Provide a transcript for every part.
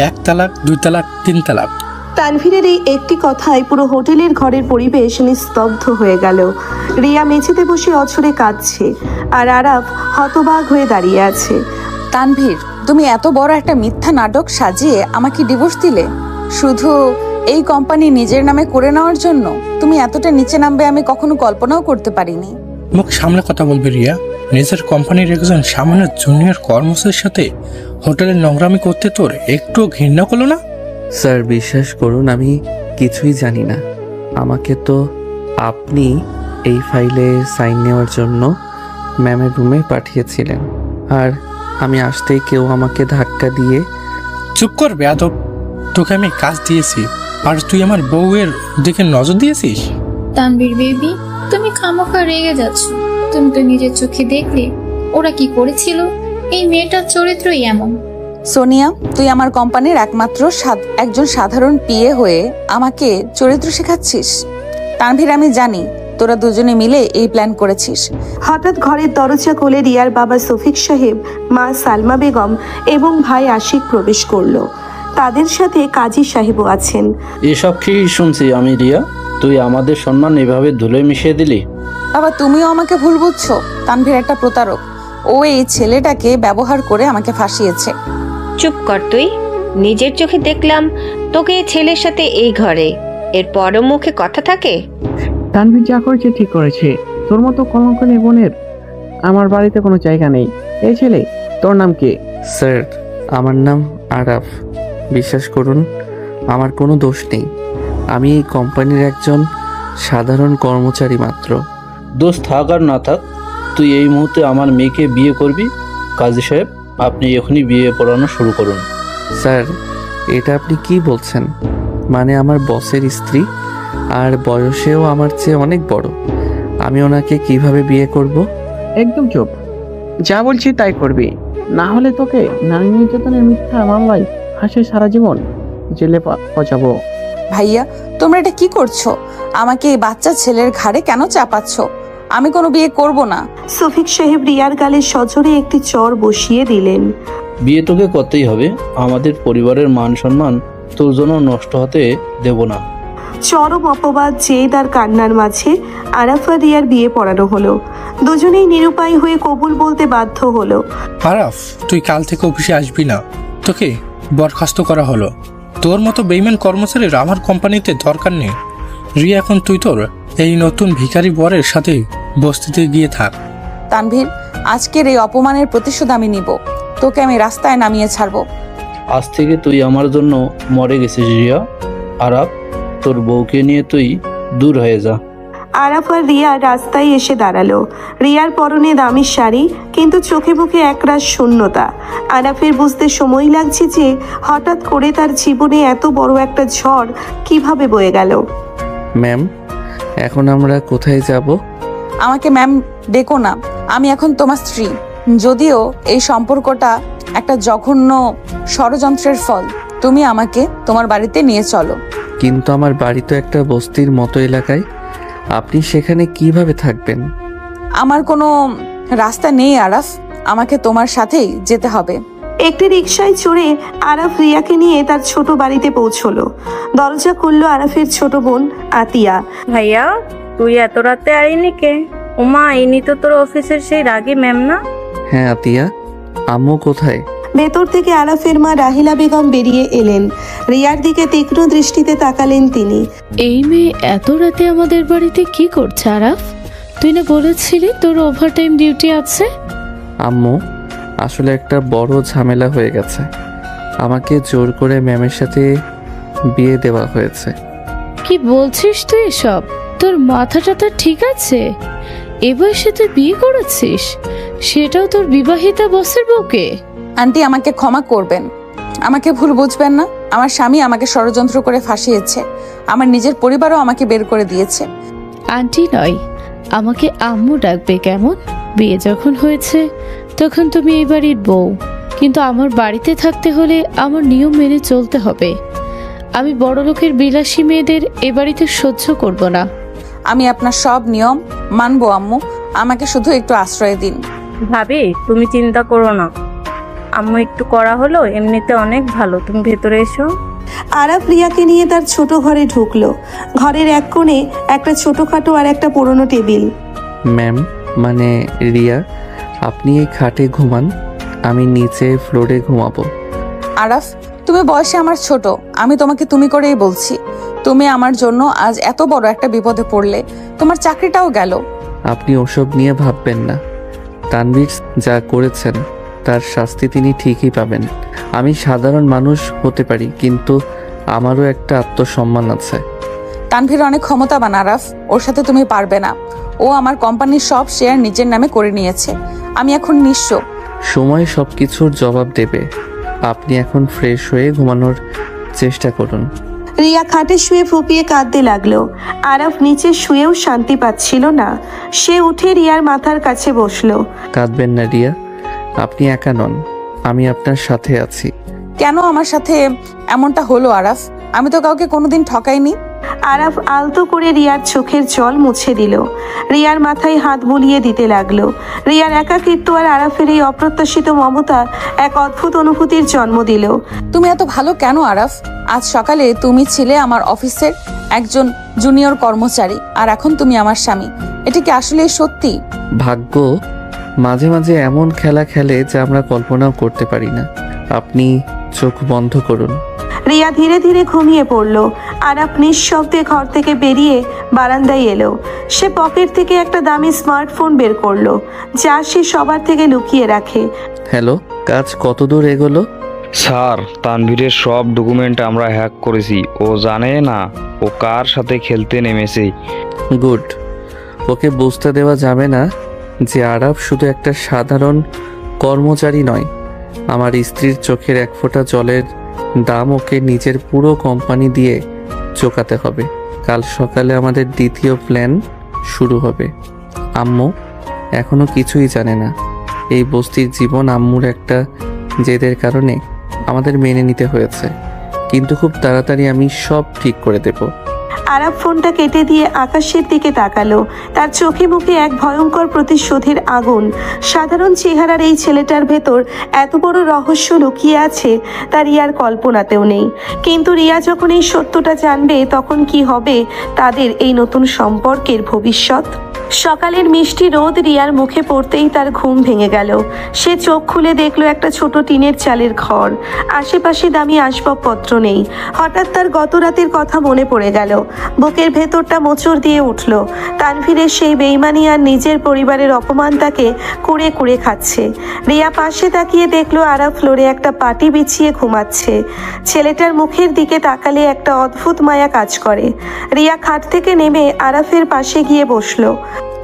1 তালাক, 2 তালাক, 3 তালাক। তানভীরের এই একটি কথায় পুরো হোটেলের ঘরের পরিবেশ নিস্তব্ধ হয়ে গেল। রিয়া মেঝেতে বসে অঝরে কাঁদছে, আর আরাফ হতবাক হয়ে দাঁড়িয়ে আছে। তানভীর, তুমি এত বড় একটা মিথ্যা নাটক সাজিয়ে আমাকে ডিভোর্স দিলে শুধু এই কোম্পানি নিজের নামে করে নেওয়ার জন্য? তুমি এতটা নিচে নামবে আমি কখনো কল্পনাও করতে পারিনি। মুখ সামলে কথা বলবি রিয়া। নিজের কোম্পানির একজন সামান্য জুনিয়র কর্মচারীর সাথে হোটেলের নোংরামি করতে তোর একটু ঘৃণা করলো না? স্যার বিশ্বাস করুন, আমি কিছুই জানি না। আমাকে তো আপনি এই ফাইলে সাইন নেওয়ার জন্য ম্যামের রুমে পাঠিয়েছিলেন, আর আমি আসতেই কেউ আমাকে ধাক্কা দিয়ে। চুপ কর বেয়াদব, তোকে আমি কাজ দিয়েছি আর তুই আমার বউয়ের দিকে নজর দিয়েছিস? তানভীর বেবি, তুমি খামোখা রেগে যাচ্ছ। তুমি তো নিজের চোখে দেখলে ওরা কি করেছিল। এই মেয়েটার চরিত্রই এমন। সোনিয়া, তুই আমার কোম্পানির একমাত্র একজন সাধারণ পিএ হয়ে আমাকে চরিত্র শেখাচ্ছিস? তানভীর, আমি জানি তোরা দুজনে মিলে এই প্ল্যান করেছিস। হঠাৎ ঘরের দরজা খুলে রিয়ার বাবা সফিক সাহেব, মা সালমা বেগম এবং ভাই আশিক প্রবেশ করলো। তাদের সাথে কাজী সাহেবও আছেন। এসব কি শুনছি আমি রিয়া? তুই আমাদের সম্মান এভাবে ধুলোয় মিশিয়ে দিলি? বাবা, তুমিও আমাকে ভুল বুঝছো। তানভীর একটা প্রতারক। ও এই ছেলেটাকে ব্যবহার করে আমাকে ফাঁসিয়েছে। চুপ কর তুই। নিজের চোখে দেখলাম তোকে এই ছেলের সাথে এই ঘরে, এর পরও মুখে কথা থাকে? তানভীর যা করেছে ঠিক করেছে। তোর মতো কলঙ্কিনী বোনের আমার বাড়িতে কোনো জায়গা নেই। এই ছেলে, তোর নাম কি? স্যার, আমার নাম আরাফ। বিশ্বাস করুন, আমার কোনো দোষ নেই। আমি এই কোম্পানির একজন সাধারণ কর্মচারী মাত্র। দোষ থাক আর না থাক, তুই এই মুহূর্তে আমার মেয়েকে বিয়ে করবি? কাজী সাহেব, আপনি এখনই বিয়ে পড়ানো শুরু করুন। স্যার, এটা আপনি কি বলছেন? মানে আমার বসের স্ত্রী, আর বয়সেও আমার চেয়ে অনেক বড়। আমি ওনাকে কিভাবে বিয়ে করব? একদম চুপ। যা বলছি তাই করবি, না হলে তোকে নারী নির্যাতনের মিথ্যা মামলায় ফাঁসে সারা জীবন জেলে পচাবো। ভাইয়া, তোমরা এটা কি করছো? আমাকে এই বাচ্চা ছেলের ঘাড়ে কেন চাপাচ্ছ? আমি কোনো বিয়ে করব না। সফিক সাহেব রিয়ার গালে সজোরে একটি চর বসিয়ে দিলেন। বিয়ে তোকে করতেই হবে। আমাদের পরিবারের মান সম্মান তোর জন্য নষ্ট হতে দেব না। চরম অপবাদ, জেদ আর কান্নার মাঝে আরাফ আর রিয়ার বিয়ে পড়ানো হলো। দুজনেই নিরুপায় হয়ে কবুল বলতে বাধ্য হলো। আরাফ, তুই কাল থেকে অফিসে আসবি না। তোকে বরখাস্ত করা হলো। তোর মতো বেইমান কর্মচারীর আমার কোম্পানিতে দরকার নেই। রিয়া, এখন তুই তোর এই নতুন ভিখারি বরের সাথে বস্তিতে গিয়ে থাক। তানভীর, আজকের এই অপমানের প্রতিশোধ আমি নিব। তোকে আমি রাস্তায় নামিয়ে ছাড়বো। আজ থেকে তুই আমার জন্য মরে গেছিস রিয়া। আরাপ, তোর বউকে নিয়ে তুই দূর হয়ে যা। আরাফ আর রিয়া রাস্তায় এসে দাঁড়ালো। রিয়ার পরনে দামি শাড়ি, কিন্তু চোখে মুখে একরাশ শূন্যতা। আরাফের বুঝতে সময় লাগছে যে হঠাৎ করে তার জীবনে এত বড় একটা ঝড় কিভাবে বয়ে গেল। ম্যাম, এখন আমরা কোথায় যাব? আমাকে ম্যাম ডেকো না। আমি এখন তোমার স্ত্রী। যদিও এই সম্পর্কটা একটা জঘন্য ষড়যন্ত্রের ফল। তুমি আমাকে তোমার বাড়িতে নিয়ে চলো। কিন্তু আমার বাড়ি তো একটা বস্তির মতো এলাকায়। আপনি সেখানে কিভাবে থাকবেন? আমার কোনো রাস্তা নেই আরাফ, আমাকে তোমার সাথেই যেতে হবে। একটি রিকশায় চড়ে আরাফ রিয়াকে নিয়ে তার ছোট বাড়িতে পৌঁছলো। দরজা খুললো আরাফের ছোট বোন আতিয়া। ভাইয়া, তুই এত রাতে আইনি কে? ওমা, ইনি তো তোর অফিসের সেই রাগী ম্যাম না? হ্যাঁ আতিয়া, আম্মু কোথায়? ভেতর থেকে আরাফের মা রাহিলা বেগম বেরিয়ে এলেন। রিয়ার দিকে তীক্ষ্ণ দৃষ্টিতে তাকালেন তিনি। এই মেয়ে এত রাতে আমাদের বাড়িতে কি করছে আরাফ? তুই না বলেছিলি তোর ওভারটাইম ডিউটি আছে? আম্মু, আসলে একটা বড় ঝামেলা হয়ে গেছে। আমাকে জোর করে ম্যামের সাথে বিয়ে দেওয়া হয়েছে। কি বলছিস তুই এসব? তোর মাথাটা তো ঠিক আছে? এ বয়সে তুই বিয়ে করেছিস, সেটাও তোর বিবাহিতা বসের বউকে? আন্টি, আমাকে ক্ষমা করবেন। আমাকে ভুল বুঝবেন না। আমার স্বামী আমাকে ষড়যন্ত্র করে ফাঁসিয়েছে। আমার নিজের পরিবারও আমাকে বের করে দিয়েছে। আন্টি নয়, আমাকে আম্মু ডাকবে কেমন? বিয়ে যখন হয়েছে তখন তুমি এই বাড়ির বউ, কিন্তু আমার বাড়িতে থাকতে হলে আমার নিয়ম মেনে চলতে হবে। আমি বড় লোকের বিলাসী মেয়েদের এ বাড়িতে সহ্য করব না। আমি আপনার সব নিয়ম মানবো আম্মু, আমাকে শুধু একটু আশ্রয় দিন। ভাবি, তুমি চিন্তা করো না। আম্মু একটু করা হলো, এমনিতে অনেক ভালো। তুমি ভেতরে এসো। আরাফ রিয়াকে নিয়ে তার ছোট ঘরে ঢুকলো। ঘরের এক কোণে একটা ছোটখাটো আর একটা পুরনো টেবিল। ম্যাম, মানে রিয়া, আপনি এই খাটে ঘুমান, আমি নিচে ফ্লোরে ঘুমাবো। আরাফ, তুমি বয়সে আমার ছোট, আমি তোমাকে তুমি করেই বলছি। তুমি আমার জন্য আজ এত বড় একটা বিপদে পড়লে, তোমার চাকরিটাও গেল। আপনি ওসব নিয়ে ভাববেন না। তানভীর যা করেছেন তার শাস্তি তিনি ঠিকই পাবেন। আমি সাধারণ মানুষ হতে পারি, কিন্তু আমারও একটা আত্মসম্মান আছে। তানভীর অনেক ক্ষমতাবান আরাফ, ওর সাথে তুমি পারবে না। ও আমার কোম্পানির সব শেয়ার নিজের নামে করে নিয়েছে। আমি এখন নিঃস্ব। সময় সব কিছুর জবাব দেবে। আপনি এখন ফ্রেশ হয়ে ঘুমানোর চেষ্টা করুন। রিয়া খাটে শুয়ে ফুপিয়ে কাঁদতে লাগলো। আরাফ নিচে শুয়েও শান্তি পাচ্ছিল না। সে উঠে রিয়ার মাথার কাছে বসলো। কাঁদবেন না রিয়া, আপনি একা নন, আমি আপনার সাথে আছি। কেন আমার সাথে এমনটা হলো আরাফ? আমি তো কাউকে কোনোদিন ঠকাইনি। আরাফ আলতো করে রিয়ার চোখের জল মুছে দিল। রিয়ার মাথায় হাত বুলিয়ে দিতে লাগলো। রিয়ার একাকিত্ব আর আরাফের এই অপ্রত্যাশিত মমতা এক অদ্ভুত অনুভূতির জন্ম দিল। তুমি এত ভালো কেন আরাফ? আজ সকালে তুমি ছিলে আমার অফিসের একজন জুনিয়র কর্মচারী, আর এখন তুমি আমার স্বামী। এটা কি আসলেই সত্যি? ভাগ্য মাঝে মাঝে এমন খেলা খেলে যা আমরা কল্পনাও করতে পারি না। আপনি চোখ বন্ধ করুন। রিয়া ধীরে ধীরে ঘুমিয়ে পড়ল। আরাফ নিঃশব্দে ঘর থেকে বেরিয়ে বারান্দায় এলো। সে পকেট থেকে একটা দামি স্মার্টফোন বের করলো, যা সে সবার থেকে লুকিয়ে রাখে। হ্যালো, কাজ কতদূর এগোলো? স্যার, তানভীরের সব ডকুমেন্ট আমরা হ্যাক করেছি। ও জানে না ও কার সাথে খেলতে নেমেছে। গুড। ওকে বুঝতে দেওয়া যাবে না যে আরাফ শুধু একটা সাধারণ কর্মচারী নয়। আমার স্ত্রীর চোখের এক ফোঁটা জলের দাম ওকে নিজের পুরো কোম্পানি দিয়ে চোকাতে হবে। কাল সকালে আমাদের দ্বিতীয় প্ল্যান শুরু হবে। আম্মু এখনো কিছুই জানে না। এই বস্তির জীবন আম্মুর একটা জেদের কারণে আমাদের মেনে নিতে হয়েছে, কিন্তু খুব তাড়াতাড়ি আমি সব ঠিক করে দেব। আরাফ ফোনটা কেটে দিয়ে আকাশের দিকে তাকালো। তার চোখে মুখে এক ভয়ঙ্কর প্রতিশোধের আগুন। সাধারণ চেহারার এই ছেলেটার ভেতর এত বড় রহস্য লুকিয়ে আছে তা রিয়ার কল্পনাতেও নেই। কিন্তু রিয়া যখন এই সত্যটা জানবে, তখন কি হবে তাদের এই নতুন সম্পর্কের ভবিষ্যৎ? সকালের মিষ্টি রোদ রিয়ার মুখে পড়তেই তার ঘুম ভেঙে গেল। সে চোখ খুলে দেখলো একটা ছোট টিনের চালের ঘর। আশেপাশে দামি আসবাবপত্র নেই। হঠাৎ তার গত রাতের কথা মনে পড়ে গেল। বুকের ভেতরটা মোচড় দিয়ে উঠল। তানভীরের সেই বেইমানি আর নিজের পরিবারের অপমান তাকে কুড়ে কুড়ে খাচ্ছে। রিয়া পাশে তাকিয়ে দেখলো আরাফ ফ্লোরে একটা পাটি বিছিয়ে ঘুমাচ্ছে। ছেলেটার মুখের দিকে তাকালে একটা অদ্ভুত মায়া কাজ করে। রিয়া খাট থেকে নেমে আরাফের পাশে গিয়ে বসলো।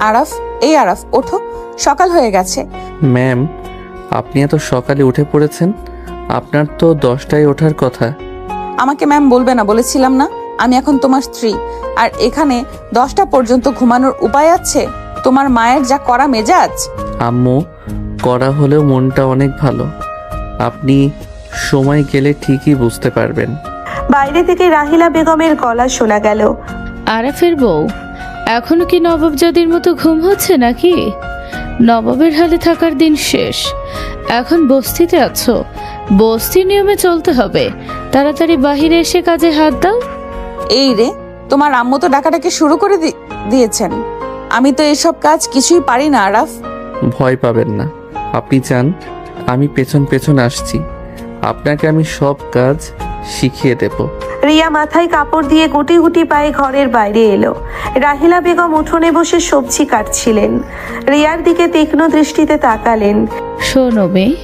আরাফ, এই আরাফ, ওঠো, সকাল হয়ে গেছে। ম্যাম, আপনি এত সকালে উঠে পড়েছেন? আপনার তো 10টায় ওঠার কথা। আমাকে ম্যাম বলবে না বলেছিলাম না? আমি এখন তোমার স্ত্রী, আর এখানে 10টা পর্যন্ত ঘুমানোর উপায় আছে? তোমার মায়ের যা করা মেজাজ। আম্মু করা হলেও মনটা অনেক ভালো। আপনি সময় গেলে ঠিকই বুঝতে পারবেন। বাইরে থেকে রাহিলা বেগমের গলা শোনা গেল। আরাফের বউ, এখনো কি নবাবজাদির মতো ঘুম হচ্ছে নাকি? নবাবের হালে থাকার দিন শেষ। এখন বস্তিতে আছো, বস্তি নিয়মে চলতে হবে। তাড়াতাড়ি বাহিরে এসে কাজে হাত দাও। এই রে, তোমার আম্মু তো ডাকাডাকি শুরু করে দিয়েছেন। আমি তো এসব কাজ কিছুই পারি না আরাফ। ভয় পাবেন না, আপনি চান আমি পেছন পেছন আসছি। আপনাকে আমি সব কাজ শিখিয়ে দেব। রিয়া মাথায় কাপড় দিয়ে গুটি গুটি পায়ে ঘরের বাইরে এলো। রাহিলা বেগম উঠোনে বসে সবজি কাটছিলেন। রিয়ার দিকে তীক্ষ্ণ দৃষ্টিতে তাকালেন। শোনো মেয়ে,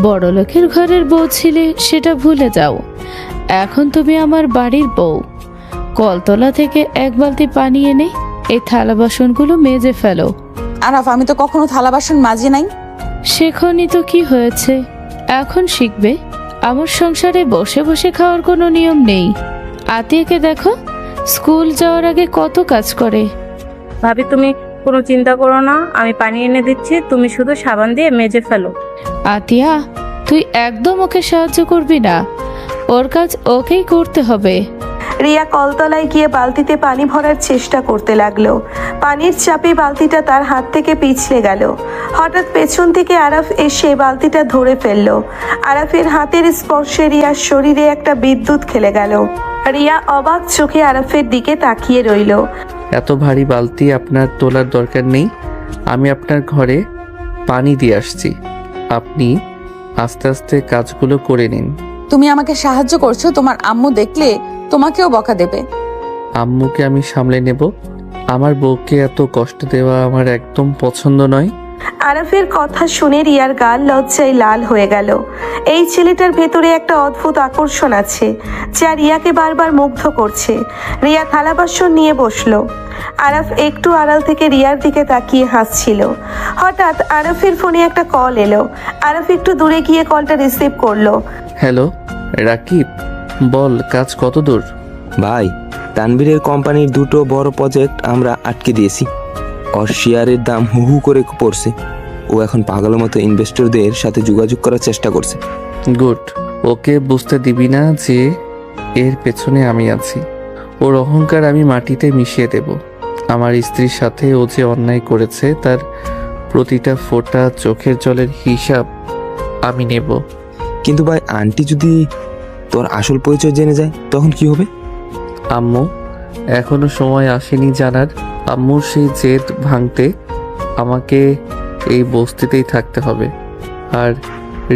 বড় লোকের ঘরের বউ ছিলে সেটা ভুলে যাও। এখন তুমি আমার বাড়ির বউ। কলতলা থেকে এক বালতি পানি এনে এই থালা বাসনগুলো মেজে ফেলো। আরাফ, আমি তো কখনো থালা বাসন মাজি নাই। শেখনি তো কি হয়েছে, এখন শিখবে। আমার সংসারে বসে বসে খাওয়ার কোনো নিয়ম নেই। আতিয়াকে দেখো, স্কুল যাওয়ার আগে কত কাজ করে। ভাবি, তুমি কোনো চিন্তা করো না, আমি পানি এনে দিচ্ছি, তুমি শুধু সাবান দিয়ে মেজে ফেলো। আতিয়া, তুই একদম ওকে সাহায্য করবি না, ওর কাজ ওকেই করতে হবে। রিয়া কলতলায় গিয়ে বালতিতে পানি ভরার চেষ্টা করতে লাগলো। পানির চাপে বালতিটা তার হাত থেকে পিছলে গেল। হঠাৎ পেছন থেকে আরাফ এসে বালতিটা ধরে ফেলল। আরাফের হাতের স্পর্শে রিয়ার শরীরে একটা বিদ্যুৎ খেলে গেল। রিয়া অবাক চোখে আরাফের দিকে তাকিয়ে রইল। এত ভারী বালতি আপনার তোলার দরকার নেই। আমি আপনার ঘরে পানি দিয়ে আসছি, আপনি আস্তে আস্তে কাজগুলো করে নিন। তুমি আমাকে সাহায্য করছো, তোমার আম্মু দেখলে তোমাকেও বকা দেবে। আম্মুকে আমি সামলে নেব। আমার বউকে এত কষ্ট দেওয়া আমার একদম পছন্দ নয়। আরাফের কথা শুনে রিয়ার গাল লজ্জায় লাল হয়ে গেল। এই ছেলেটার ভেতরে একটা অদ্ভুত আকর্ষণ আছে যা রিয়াকে বারবার মুগ্ধ করছে। রিয়া থালা বাসন নিয়ে বসলো। আরাফ একটু আড়াল থেকে রিয়ার দিকে তাকিয়ে হাসছিল। হঠাৎ আরাফের ফোনে একটা কল এলো। আরাফ একটু দূরে গিয়ে কলটা রিসিভ করলো। হ্যালো রাকিব, বল কাজ কত দূর? ভাই, তানভীরের কোম্পানির 2টো বড় প্রজেক্ট আমরা আটকে দিয়েছি। ওর শেয়ারের দাম হু হু করে পড়ছে। ও এখন পাগলের মতো ইনভেস্টরদের সাথে যোগাযোগ করার চেষ্টা করছে। গুড, ওকে বুঝতে দিবি না যে এর পেছনে আমি আছি। ওর অহংকার আমি মাটিতে মিশিয়ে দেব। আমার স্ত্রীর সাথে ও যে অন্যায় করেছে তার প্রতিটা ফোঁটা চোখের জলের হিসাব আমি নেব। কিন্তু ভাই, আন্টি যদি তোর আসল পরিচয় জেনে যায় তখন কি হবে? আম্মু, এখনো সময় আসেনি জানার। আম্মুর সেই জেদ ভাঙতে আমাকে এই বস্তিতেই থাকতে হবে, আর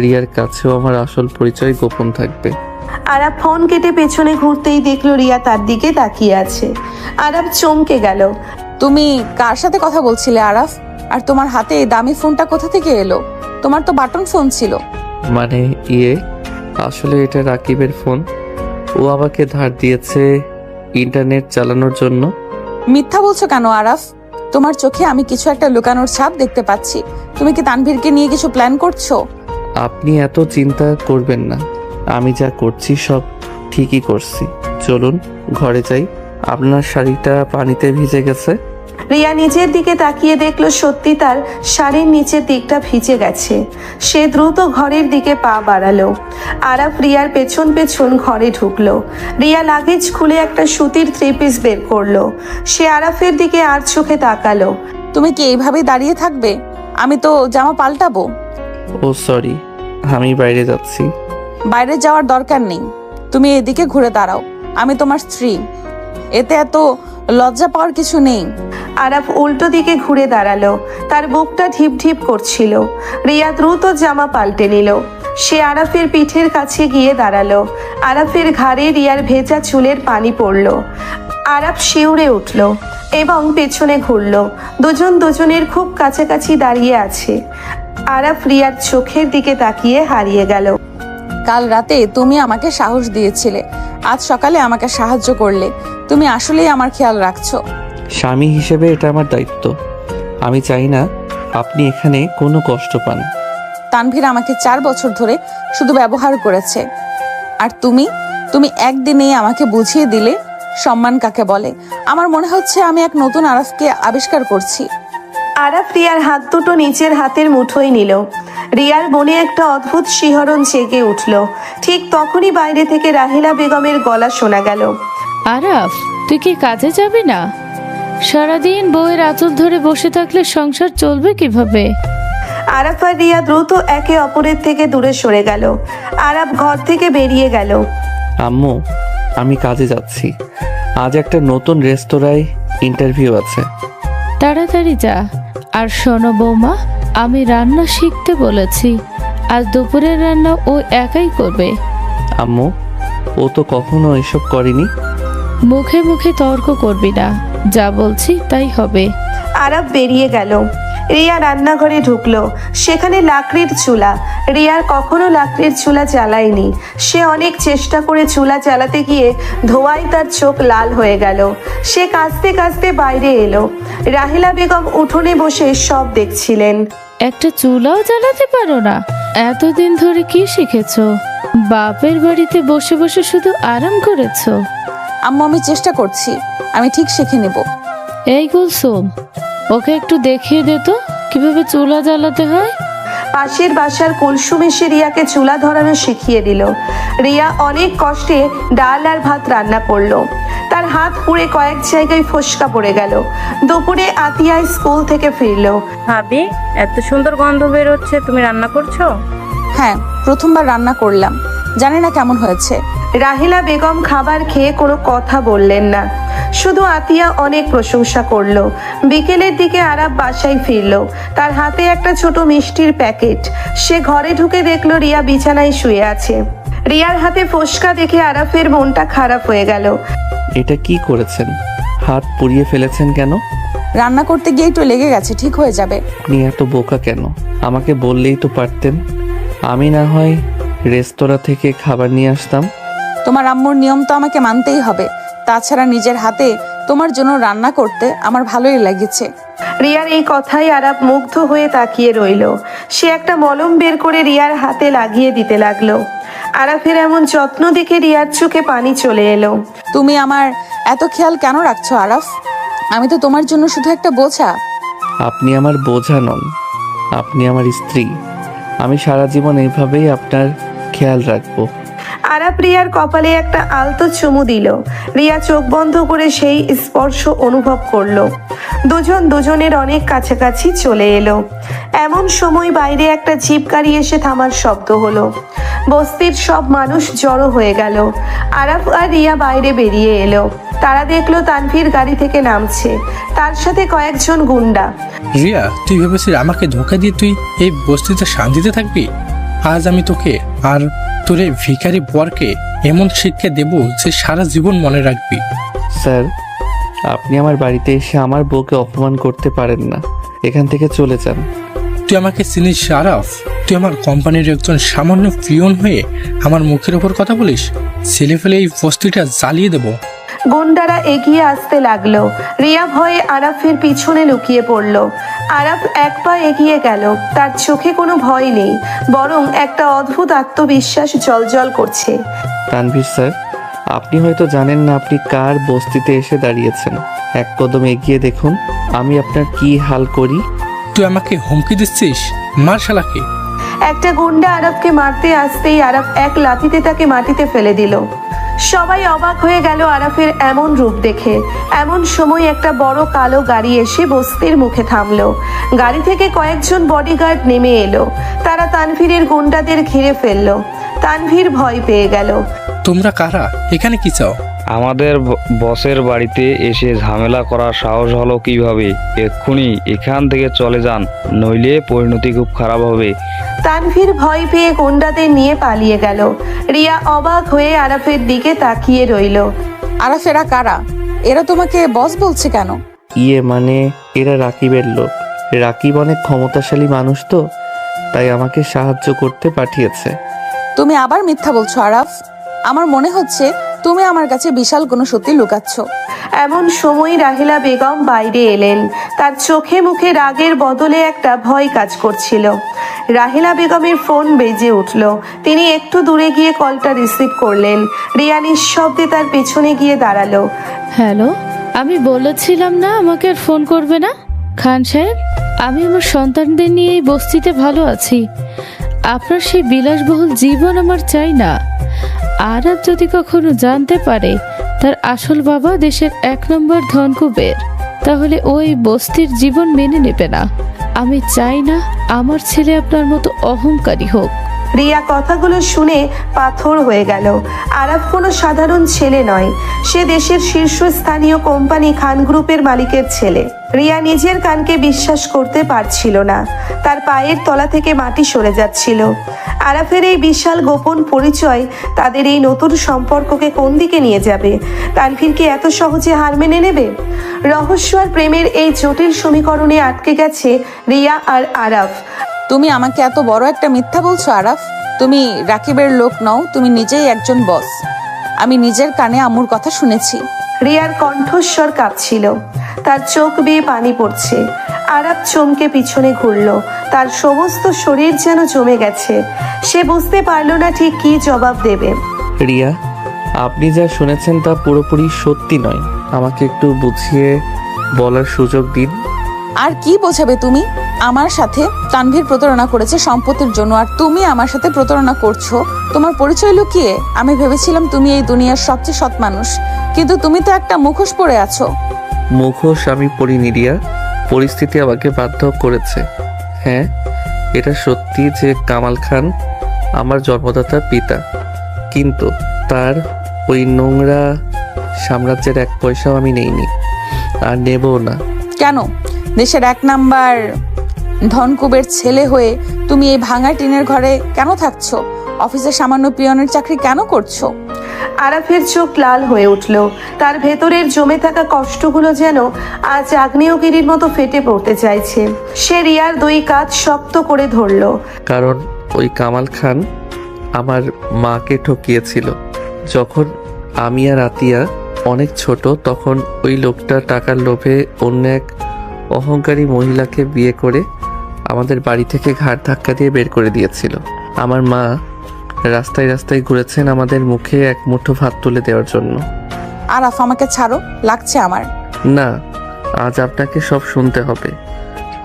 রিয়ার কাছেও আমার আসল পরিচয় গোপন থাকবে। আরাফ ফোন কেটে পেছনে ঘুরতেই দেখলো রিয়া তার দিকে তাকিয়ে আছে। আরাফ চমকে গেল। তুমি কার সাথে কথা বলছিলে আরাফ? আর তোমার হাতে এই দামি ফোনটা কোথা থেকে এলো? তোমার তো বাটন ফোন ছিল। মানে আসলে এটা রাকিবের ফোন। ও আমাকে ধার দিয়েছে ইন্টারনেট চালানোর জন্য। মিথ্যা বলছো কেন আরাফ? তোমার চোখে আমি কিছু একটা লুকানোর ছাপ দেখতে পাচ্ছি। তুমি কি তানভীরকে নিয়ে কিছু প্ল্যান করছো? আপনি এত চিন্তা করবেন না, আমি যা করছি সব ঠিকই করছি। চলুন ঘরে যাই, আপনার শাড়িটা পানিতে ভিজে গেছে। রিয়া নিচের দিকে তাকিয়ে দেখলো সত্যি তার শাড়ির নিচের দিকটা ভিজে গেছে। সে দ্রুত ঘরের দিকে পা বাড়ালো। আরাফ রিয়ার পেছন পেছন ঘরে ঢুকলো। রিয়া লাগেজ খুলে একটা সুতির 3 পিস বের করলো। সে আরাফের দিকে আর চোখে তাকালো। তুমি কি এইভাবে দাঁড়িয়ে থাকবে? আমি তো জামা পাল্টাবো। ও সরি, আমি বাইরে যাচ্ছি। বাইরে যাওয়ার দরকার নেই, তুমি এদিকে ঘুরে দাঁড়াও। আমি তোমার স্ত্রী, এতে এত লজ্জা পাওয়ার কিছু নেই। আরাফ উল্টো দিকে ঘুরে দাঁড়ালো। তার বুকটা ঢিপ ঢিপ করছিল। রিয়া দ্রুত জামা পাল্টে নিল। সে আরাফের পিঠের কাছে গিয়ে দাঁড়ালো। আরাফের ঘাড়ে রিয়ার ভেজা চুলের পানি পড়ল। আরাফ শিউরে উঠল এবং পেছনে ঘুরল। দুজন দুজনের খুব কাছাকাছি দাঁড়িয়ে আছে। আরাফ রিয়ার চোখের দিকে তাকিয়ে হারিয়ে গেল। কাল রাতে তুমি আমাকে সাহস দিয়েছিলে, আজ সকালে আমাকে সাহায্য করলে। তুমি আসলেই আমার খেয়াল রাখছো। স্বামী হিসেবে এটা আমার দায়িত্ব। আমি চাই না আপনি এখানে কোনো কষ্ট পান। তানভীর আমাকে 4 বছর ধরে শুধু ব্যবহার করেছে, আর তুমি একদিনেই আমাকে বুঝিয়ে দিলে সম্মান কাকে বলে। আমার মনে হচ্ছে আমি এক নতুন আরাফকে আবিষ্কার করছি। আরাফ রিয়ার হাত দুটো নিচের হাতের মুঠোয় নিল। রিয়ার মনে একটা অদ্ভুত শিহরণ জেগে উঠল। ঠিক তখনই বাইরে থেকে রাহিলা বেগমের গলা শোনা গেল। আরাফ, তুই কি কাজে যাবি না? সারাদিন বউয়ের আঁচল ধরে বসে থাকলে সংসার চলবে কিভাবে? আরাফ আর রিয়া দ্রুত একে অপরের থেকে দূরে সরে গেল। আরাফ ঘর থেকে বেরিয়ে গেল। আম্মু, আমি কাজে যাচ্ছি। আজ একটা নতুন রেস্তোরাঁয় ইন্টারভিউ আছে। তাড়াতাড়ি যা। আর শোনো বৌমা, আমি রান্না শিখতে বলেছি। আজ দুপুরের রান্না ও একাই করবে। আম্মু, ও তো কখনো এসব করেনি। মুখে মুখে তর্ক করবি না, যা বলছি তাই হবে। আরাফ বেরিয়ে গেল। রিয়া রান্নাঘরে ঢুকলো। সেখানে লাকড়ির চুলা। রিয়ার কখনো লাকড়ির চুলা জ্বালায়নি। সে অনেক চেষ্টা করে চুলা জ্বালাতে গিয়ে ধোঁয়ায় তার চোখ লাল হয়ে গেল। সে কাঁচতে কাঁচতে বাইরে এলো। রাহিলা বেগম উঠোনে বসে সব দেখছিলেন। একটা চুলাও জ্বালাতে পারো না? এতদিন ধরে কি শিখেছো? বাপের বাড়িতে বসে বসে শুধু আরাম করেছো। আম্মু, আমি চেষ্টা করছি, আমি ঠিক শিখে নেব। এই কুলসুম, ওকে একটু দেখিয়ে দে তো কিভাবে চুলা জ্বালাতে হয়। পাশের বাসার কুলসুম এসে রিয়াকে চুলা ধরানো শিখিয়ে দিল। রিয়া অনেক কষ্টে ডাল আর ভাত রান্না করলো। তার হাত পুড়ে কয়েক জায়গায় ফোসকা পড়ে গেল। দুপুরে আতিয়া স্কুল থেকে ফিরলো। ভাবি, এত সুন্দর গন্ধ বের হচ্ছে, তুমি রান্না করছো? হ্যাঁ, প্রথমবার রান্না করলাম, জানি না কেমন হয়েছে। রাহিলা বেগম খাবার খেয়ে কোনো কথা বললেন না, শুধু আতিয়া অনেক প্রশংসা করলো। বিকেলের দিকে আরাফ বাসায় ফিরলো, তার হাতে একটা ছোট মিষ্টির প্যাকেট। সে ঘরে ঢুকে দেখলো রিয়া বিছানায় শুয়ে আছে। রিয়ার হাতে ফোসকা দেখে আরাফের মনটা খারাপ হয়ে গেল। এটা কি করেছেন? হাত পুড়িয়ে ফেলেছেন কেন? রান্না করতে গিয়ে একটু লেগে গেছে, ঠিক হয়ে যাবে। আপনি এত বোকা কেন? আমাকে বললেই তো পারতেন, আমি না হয় রেস্তোরাঁ থেকে খাবার নিয়ে আসতাম। তোমার আম্মুর নিয়ম তো আমাকে মানতেই হবে, তাছাড়া নিজের হাতে তোমার জন্য রান্না করতে আমার ভালোই লেগেছে। রিয়ার এই কথাই আরাফ মুগ্ধ হয়ে তাকিয়ে রইল। সে একটা মলম বের করে রিয়ার হাতে লাগিয়ে দিতে লাগলো। আরাফের এমন যত্ন দেখে রিয়ার চোখে পানি চলে এলো। তুমি আমার এত খেয়াল কেন রাখছো আরাফ? আমি তো তোমার জন্য শুধু একটা বোঝা। আপনি আমার বোঝা নন, আপনি আমার স্ত্রী। আমি সারা জীবন এইভাবেই আপনার খেয়াল রাখবো। আরাফ রিয়ার কপালে একটা আলতো চুমু দিল। রিয়া চোখ বন্ধ করে সেই স্পর্শ অনুভব করলো। দুজন দুজনের অনেক কাছাকাছি চলে এলো। এমন সময় বাইরে একটা জিপ গাড়ি এসে থামার শব্দ হলো। বস্তির সব মানুষ জড়ো হয়ে গেল। আরাফ আর রিয়া বাইরে বেরিয়ে এলো। তারা দেখলো তানভীর গাড়ি থেকে নামছে, তার সাথে কয়েকজন গুন্ডা। রিয়া, তুই ভেবেছিস আমাকে ধোকা দিয়ে তুই এই বস্তিতে শান্তিতে থাকবি? আজ আমি তোকে আর তোর এই ভিখারি বরকে এমন শিক্ষা দেব যে সারা জীবন মনে রাখবি। স্যার, আপনি আমার বাড়িতে এসে আমার বউকে অপমান করতে পারেন না। এখান থেকে চলে যান। তুই আমাকে চিনিস আরাফ? তুই আমার কোম্পানির একজন সামান্য পিয়ন হয়ে আমার মুখের ওপর কথা বলিস? ছেলে ফেলে এই বস্তিটা জ্বালিয়ে দেবো। গুন্ডারা এগিয়ে আসতে লাগলো। রিয়া ভয়ে আরাফের পিছনে লুকিয়ে পড়লো। আরাফ এক পা এগিয়ে গেল। তার চোখে কোনো ভয় নেই, বরং একটা অদ্ভুত আত্মবিশ্বাস জ্বলজ্বল করছে। তানভীর স্যার, আপনি হয়তো জানেন না আপনি কার বস্তিতে এসে দাঁড়িয়েছেন। এক কদম এগিয়ে দেখুন, আমি আপনার কি হাল করি। তুই আমাকে হুমকি দিচ্ছিস? মার শালাকে। একটা গুন্ডা আরাফকে মারতে আসতেই আরাফ এক লাথিতে তাকে মাটিতে ফেলে দিল। সবাই অবাক হয়ে গেল আরাফের এমন রূপ দেখে। এমন সময় একটা বড় কালো গাড়ি এসে বস্তির মুখে থামলো। গাড়ি থেকে কয়েকজন বডিগার্ড নেমে এলো। তারা তানভীরের গুন্ডাদের ঘিরে ফেললো। তানভীর ভয় পেয়ে গেল। তোমরা কারা? এখানে কি চাও? আমাদের বসের বাড়িতে এসে ঝামেলা করার সাহস হলো কিভাবে? এক্ষুনি এখান থেকে চলে যান, নইলে পরিণতি খুব খারাপ হবে। তানভীর ভয় পেয়ে গুন্ডাদের নিয়ে পালিয়ে গেল। রিয়া অবাক হয়ে আরাফের দিকে তাকিয়ে রইল। আরাফ, এরা কারা? এরা তোমাকে বস বলছে কেন? মানে এরা রাকিবের লোক। রাকিব অনেক ক্ষমতাশালী মানুষ তো, তাই আমাকে সাহায্য করতে পাঠিয়েছে। তুমি আবার মিথ্যা বলছো আরাফ। আমার মনে হচ্ছে তুমি আমার কাছে বিশাল কোনো সত্যি লুকাচ্ছ। এমন সময় রাহিলা বেগম বাইরে এলেন। তার চোখে মুখে রাগের বদলে একটা ভয় কাজ করছিল। রাহিলা বেগমের ফোন বেজে উঠল। তিনি একটু দূরে গিয়ে কলটা রিসিভ করলেন। রিয়া নিঃশব্দে তার পেছনে গিয়ে দাঁড়ালো। হ্যালো, আমি বলেছিলাম না আমাকে আর ফোন করবে না? খান সাহেব, আমি আমার সন্তানদের নিয়ে এই বস্তিতে ভালো আছি। আপনার সেই বিলাসবহুল জীবন আমার চাই না। আরাফ যদি কখনো জানতে পারে তার আসল বাবা দেশের 1 নম্বর ধনকুবের, তাহলে ওই বস্তির জীবন মেনে নেবে না। আমি চাই না আমার ছেলে আপনার মতো অহংকারী হোক। রিয়া কথাগুলো শুনে পাথর হয়ে গেল। আরাফ কোনো সাধারণ ছেলে নয়, সে দেশের শীর্ষস্থানীয় কোম্পানি খান গ্রুপের মালিকের ছেলে। রিয়া নিজের কানকে বিশ্বাস করতে পারছিল না। তার পায়ের তলা থেকে মাটি সরে যাচ্ছিল। আরাফের এই বিশাল গোপন পরিচয় তাদের এই নতুন সম্পর্ককে কোন দিকে নিয়ে যাবে? তানভীর কি এত সহজে হার মেনে নেবে? রহস্য আর প্রেমের এই জটিল সমীকরণে আটকে গেছে রিয়া আর আরাফ। তুমি আমাকে এত বড় একটা মিথ্যা বলছো আরাফ। তুমি রাকিবের লোক নও, তুমি নিজেই একজন বস। আমি নিজের কানে আম্মুর কথা শুনেছি। রিয়ার কণ্ঠস্বর কাঁপছিল, তার চোখ বেয়ে পানি পড়ছে। আরাফ চমকে পিছনে ঘুরল। তার সমস্ত শরীর যেন জমে গেছে। সে বুঝতে পারল না ঠিক কি জবাব দেবে। রিয়া, আপনি যা শুনেছেন তা পুরোপুরি সত্যি নয়। আমাকে একটু বুঝিয়ে বলার সুযোগ দিন। আর কি বোঝাবে তুমি? আমার সাথে তানভীর প্রতারণা করেছে সম্পত্তির জন্য, আর তুমি আমার সাথে প্রতারণা করছো তোমার পরিচয় লুকিয়ে। আমি ভেবেছিলাম তুমি এই দুনিয়ার সবচেয়ে সৎ মানুষ, কিন্তু তুমি তো একটা মুখোশ পরে আছো। মুখোশ আমি পড়িনি রিয়া, পরিস্থিতি আমাকে বাধ্য করেছে। হ্যাঁ, এটা সত্যি যে কামাল খান আমার জন্মদাতা পিতা, কিন্তু তার ওই নোংরা সাম্রাজ্যের এক পয়সাও আমি নেইনি, আর নেবও না। কেন? দেশের 1 নাম্বার ধনকুবের ছেলে হয়ে তুমি এই ভাঙা টিনের ঘরে কেন থাকছো? অফিসে সামান্য পিয়নের চাকরি কেন করছো? আরাফের চোখ লাল হয়ে উঠল। তার ভেতরের জমে থাকা কষ্টগুলো যেন আজ আগ্নেয়গিরির মতো ফেটে পড়তে চাইছে। সে রিয়ার 2 কাঁধ শক্ত করে ধরল। কারণ ওই কামাল খান আমার মাকে ঠকিয়েছিল। যখন আমি আর আতিয়া অনেক ছোট, তখন ওই লোকটা টাকার লোভে অন্য এক অহংকারী মহিলাকে বিয়ে করে আমাদের বাড়ি থেকে ঘাড় ধাক্কা দিয়ে বের করে দিয়েছিল। আমার মা রাস্তায় রাস্তায় ঘুরেছেন আমাদের মুখে এক মুঠো ভাত তুলে দেওয়ার জন্য। আরাফ, আমাকে ছাড়ো, লাগছে আমার। না, আজ আপনাকে সব শুনতে হবে।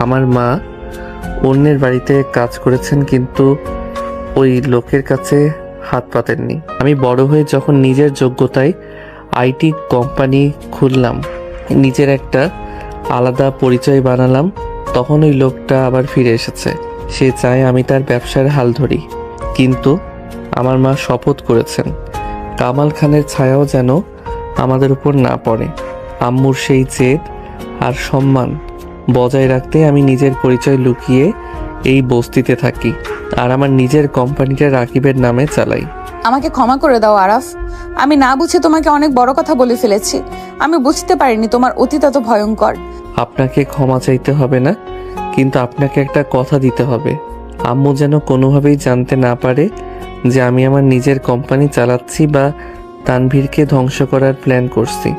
আমার মা অন্যের বাড়িতে কাজ করেছেন, কিন্তু ওই লোকের কাছে হাত পাতেননি। আমি বড় হয়ে যখন নিজের যোগ্যতায় আইটি কোম্পানি খুললাম, নিজের একটা আলাদা পরিচয় বানালাম, তখন ওই লোকটা আবার ফিরে এসেছে। সে চায় আমি তার ব্যবসার হাল ধরি, কিন্তু আমার মা শপথ করেছেন কামাল খানের ছায়াও যেন আমাদের উপর না পড়ে। আম্মুর সেই জেদ আর সম্মান বজায় রাখতে আমি নিজের পরিচয় লুকিয়ে এই বস্তিতে থাকি, আর আমার নিজের কোম্পানিটা রাকিবের নামে চালাই। আমাকে ক্ষমা করে দাও আরাফ, আমি না বুঝে তোমাকে অনেক বড় কথা বলে ফেলেছি। আমি বুঝতে পারিনি তোমার অতীত এত ভয়ঙ্কর। আপনাকে ক্ষমা চাইতে হবে না, কিন্তু আপনাকে একটা কথা দিতে হবে। আম্মু যেন কোনোভাবেই জানতে না পারে যে আমি আমার নিজের কোম্পানি চালাচ্ছি বা তানভীরকে ধ্বংস করার প্ল্যান করছি।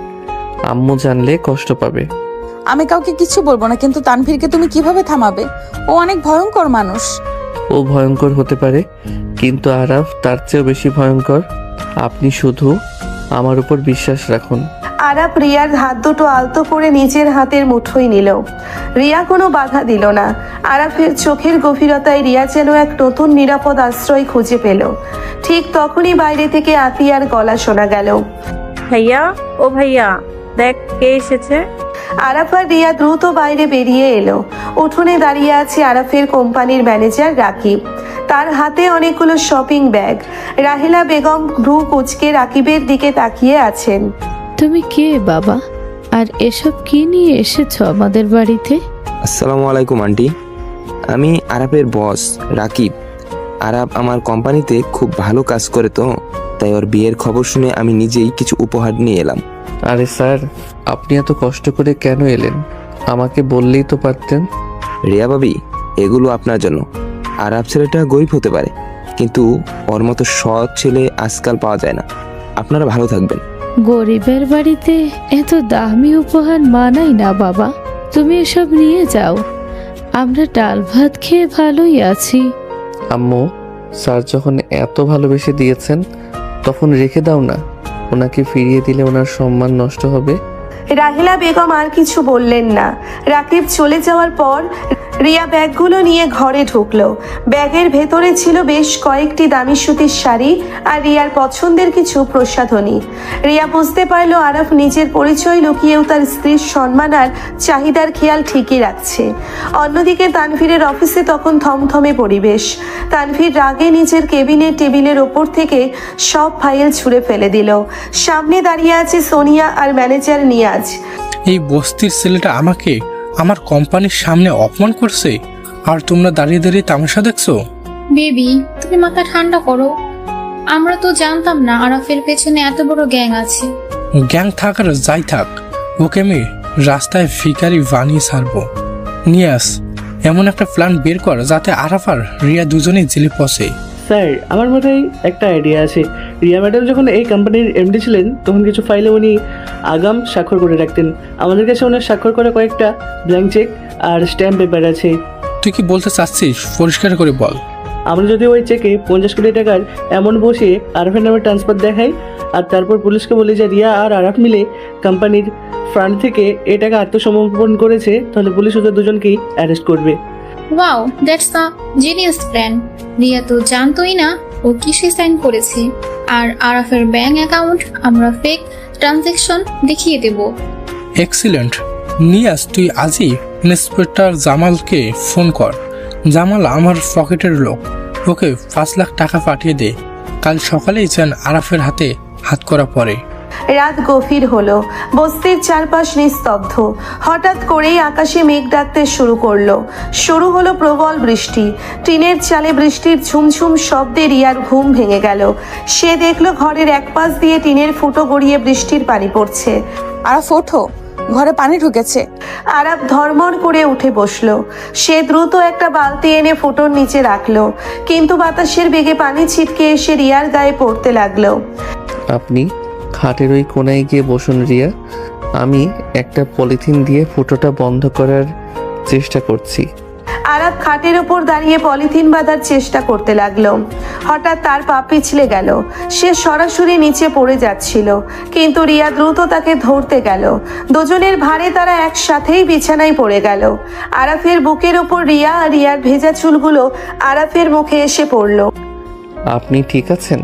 আম্মু জানলে কষ্ট পাবে। আমি কাউকে কিছু বলবো না, কিন্তু তানভীরকে তুমি কিভাবে থামাবে? ও অনেক ভয়ঙ্কর মানুষ। ও ভয়ঙ্কর হতে পারে, কিন্তু আরাফ তার চেয়েও বেশি ভয়ঙ্কর। আপনি শুধু আমার উপর বিশ্বাস রাখুন। আরাফ রিয়ার হাত দুটো আলতো করে নিজের হাতের মুঠোয় নিল। রিয়া কোনো বাধা দিল না। আরাফের চোখের গভীরতায় রিয়া যেন এক নতুন নিরাপদ আশ্রয় খুঁজে পেল। ঠিক তখনই বাইরে থেকে আতিয়ার গলা শোনা গেল। ভাইয়া, ও ভাইয়া, দেখ কে এসেছে। আরাফ আর রিয়া দ্রুত বাইরে বেরিয়ে এলো। উঠোনে দাঁড়িয়ে আছে আরাফের কোম্পানির ম্যানেজার রাকিব। তার হাতে অনেকগুলো শপিং ব্যাগ। রাহিলা বেগম ভ্রু কুঁচকে রাকিবের দিকে তাকিয়ে আছেন। তুমি কে বাবা, আর এসব কি নিয়ে এসেছো আমাদের বাড়িতে? আসসালামু আলাইকুম আন্টি, আমি আরাফের বস রাকিব। আরাফ আমার কোম্পানিতে খুব ভালো কাজ করে, তো তাই ওর বিয়ের খবর শুনে আমি নিজেই কিছু উপহার নিয়ে এলাম। আরে স্যার, আপনি এত কষ্ট করে কেন এলেন? আমাকে বললেই তো পারতেন। রিয়া ভাবি, এগুলো আপনার জন্য। আরাফ ছেলেটা গরিব হতে পারে, কিন্তু ওর মতো সৎ ছেলে আজকাল পাওয়া যায় না। আপনারা ভালো থাকবেন। গরিবের বাড়িতে এত দামি উপহার মানাই না বাবা, তুমি এসব নিয়ে যাও। আমরা ডাল ভাত খেয়ে ভালোই আছি। আম্মু, স্যার যখন এত ভালোবেসে দিয়েছেন তখন রেখে দাও না। ওনাকে ফিরিয়ে দিলে ওনার সম্মান নষ্ট হবে। রাহিলা বেগম আর কিছু বললেন না। রাকিব চলে যাওয়ার পর রিয়া ব্যাগগুলো নিয়ে ঘরে ঢুকলো। ব্যাগের ভেতরে ছিল বেশ কয়েকটি দামি সুতির শাড়ি আর রিয়ার পছন্দের কিছু প্রসাধনী। রিয়া বুঝতে পারলো আরাফ নিজের পরিচয় লুকিয়েও তার স্ত্রীর সম্মান আর চাহিদার খেয়াল ঠিকই রাখছে। অন্যদিকে তানভীরের অফিসে তখন থমথমে পরিবেশ। তানভীর রাগে নিজের কেবিনের টেবিলের ওপর থেকে সব ফাইল ছুঁড়ে ফেলে দিল। সামনে দাঁড়িয়ে আছে সোনিয়া আর ম্যানেজার নিয়াজ। এই বস্তির ছেলেটা আমাকে আমার কোম্পানির সামনে অপমান করছে, আর তোমরা দাঁড়িয়ে দাঁড়িয়ে তামাশা দেখছো? বেবি, তুমি মাথা ঠান্ডা করো। আমরা তো জানতাম না আরাফের পেছনে এত বড় গ্যাং আছে। গ্যাং থাক আর যাই থাক, ওকে আমি রাস্তায় ভিখারি বানিয়ে ছাড়বো। নিয়াস, এমন একটা প্ল্যান বের কর যাতে আরাফ আর রিয়া দুজনেই জেলে পৌঁছে। স্যার, আমার মাথায় একটা আইডিয়া আছে। রিয়া ম্যাডাম যখন এই কোম্পানির এমডি ছিলেন, তখন কিছু ফাইলে উনি আগাম স্বাক্ষর করে রাখতেন। আমাদের কাছে ওনার স্বাক্ষর করা কয়েকটা ব্ল্যাঙ্ক চেক আর স্ট্যাম্প পেপার আছে। তুই কি বলতে চাচ্ছিস? পরিষ্কার করে বল। আমরা যদি ওই চেকে 50 কোটি টাকার অ্যামাউন্ট বসিয়ে আরাফের নামে ট্রান্সফার দেখাই, আর তারপর পুলিশকে বলি যে রিয়া আর আরাফ মিলে কোম্পানির ফান্ড থেকে এই টাকা আত্মসমর্পণ করেছে, তাহলে পুলিশ ওদের দুজনকেই অ্যারেস্ট করবে। Wow, that's a genius plan. Riya তো জানতোই না ও কিসে সাইন করেছে। আর আরাফের ব্যাংক অ্যাকাউন্ট আমরা ফেক ট্রানজ্যাকশন দেখিয়ে দেব। এক্সিলেন্ট। নিয়াজ, তুই আজই ইন্সপেক্টর জামালকে ফোন কর। জামাল আমার পকেটের লোক, ওকে 5 লাখ টাকা পাঠিয়ে দে। কাল সকালেই যেন আরাফের হাতে হাত করা পড়ে। রাত গভীর হলো, বস্তির চারপাশ নিস্তব্ধ। হঠাৎ করেই আকাশে মেঘ ডাকতে শুরু হলো প্রবল বৃষ্টি। টিনের চালে বৃষ্টির ঝুমঝুম শব্দে রিয়ার ঘুম ভেঙে গেল। সে দেখলো ঘরের এক পাশ দিয়ে টিনের ফুটো গড়িয়ে বৃষ্টির পানি পড়ছে। আরাফ ওঠো, ঘরে পানি ঢুকেছে। আরাফ ধর্মড় করে উঠে বসলো। সে দ্রুত একটা বালতি এনে ফুটোর নিচে রাখলো, কিন্তু বাতাসের বেগে পানি ছিটকে এসে রিয়ার গায়ে পড়তে লাগলো। আপনি খাটের ওই কোনায় গিয়ে বসুন রিয়া, আমি একটা পলিথিন দিয়ে ফুটোটা বন্ধ করার চেষ্টা করছি। আরাফ খাটের ওপর দাঁড়িয়ে পলিথিন বাঁধার চেষ্টা করতে লাগলো। হঠাৎ তার পা পিছলে গেল, সে সরাসরি নিচে পড়ে যাচ্ছিল, কিন্তু রিয়া দ্রুত তাকে ধরতে গেল। দুজনের ভারে তারা একসাথেই বিছানায় পড়ে গেল। আরাফের বুকের ওপর রিয়া, আর রিয়ার ভেজা চুলগুলো আরাফের মুখে এসে পড়ল। আপনি ঠিক আছেন?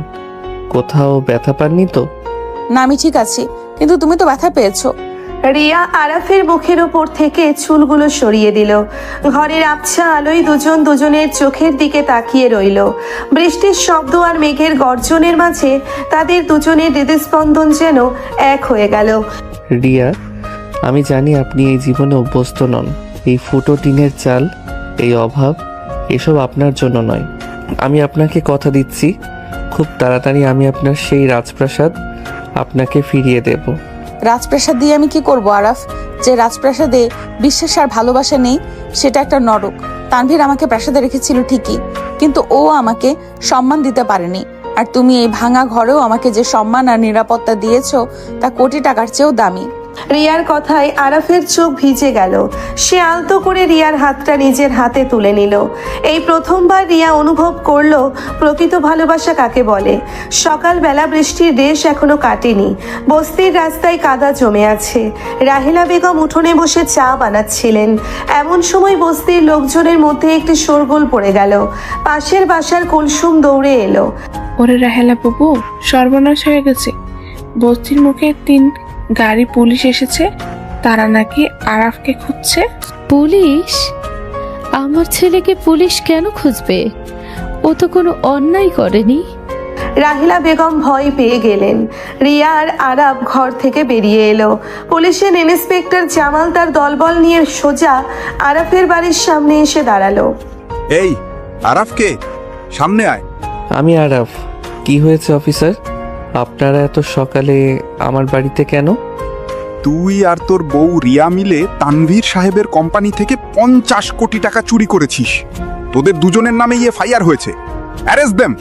কোথাও ব্যথা পাননি তো? না, আমি ঠিক আছি, কিন্তু তুমি তো ব্যথা পেয়েছো। রিয়া আরাফের মুখের ওপর থেকে চুলগুলো সরিয়ে দিল। ঘরের আবছা আলোয় দুজন দুজনের চোখের দিকে তাকিয়ে রইল। বৃষ্টির শব্দ আর মেঘের গর্জনের মাঝে তাদের দুজনের হৃদস্পন্দন যেন এক হয়ে গেল। রিয়া, আমি জানি আপনি এই জীবনে অভ্যস্ত নন। এই ফুটো টিনের চাল, এই অভাব, এসব আপনার জন্য নয়। আমি আপনাকে কথা দিচ্ছি, খুব তাড়াতাড়ি আমি আপনার সেই রাজপ্রাসাদ আপনাকে ফিরিয়ে দেব। রাজপ্রাসাদ দিয়ে আমি কি করব আরাফ? যে রাজপ্রাসাদে বিশ্বাস আর ভালোবাসা নেই, সেটা একটা নরক। তানভীর আমাকে প্রাসাদে রেখেছিল ঠিকই, কিন্তু ও আমাকে সম্মান দিতে পারেনি। আর তুমি এই ভাঙা ঘরেও আমাকে যে সম্মান আর নিরাপত্তা দিয়েছো, তা কোটি টাকার চেয়েও দামি। রিয়ার কথায় আরাফের চোখ ভিজে গেল। সে আলতো করে রিয়ার হাতটা নিজের হাতে তুলে নিল। এই প্রথমবার রিয়া অনুভব করলো প্রকৃত ভালোবাসা কাকে বলে। সকালবেলা বৃষ্টির রেশ এখনো কাটেনি। বস্তির রাস্তায় কাদা জমে আছে। রাহেলা বেগম উঠোনে বসে চা বানাচ্ছিলেন। এমন সময় বস্তির লোকজনের মধ্যে একটি শোরগোল পড়ে গেল। পাশের বাসার কুলসুম দৌড়ে এলো। ওরে রাহেলা বাবু, সর্বনাশ হয়ে গেছে। বস্তির মুখে 3 গাড়ি পুলিশ এসেছে, তারা নাকি আরাফকে খুঁজছে। পুলিশ? আমার ছেলেকে পুলিশ কেন খুঁজবে? ও তো কোনো অন্যায় করেনি। রাহিলা বেগম ভয় পেয়ে গেলেন। রিয়া আর আরাফ ঘর থেকে বেরিয়ে এলো। পুলিশের ইন্সপেক্টর জামাল তার দলবল নিয়ে সোজা আরাফের বাড়ির সামনে এসে দাঁড়ালো। এই আরাফকে, সামনে আয়। আমি আরাফ। কি হয়েছে অফিসার? আপনারা এত সকালে আমার বাড়িতে কেন? তুই আর তোর বউ রিয়া মিলে তানভীর সাহেবের কোম্পানি থেকে 50 কোটি টাকা চুরি করেছিস। তোদের দুজনের নামে এফআইআর হয়েছে। Arrest them.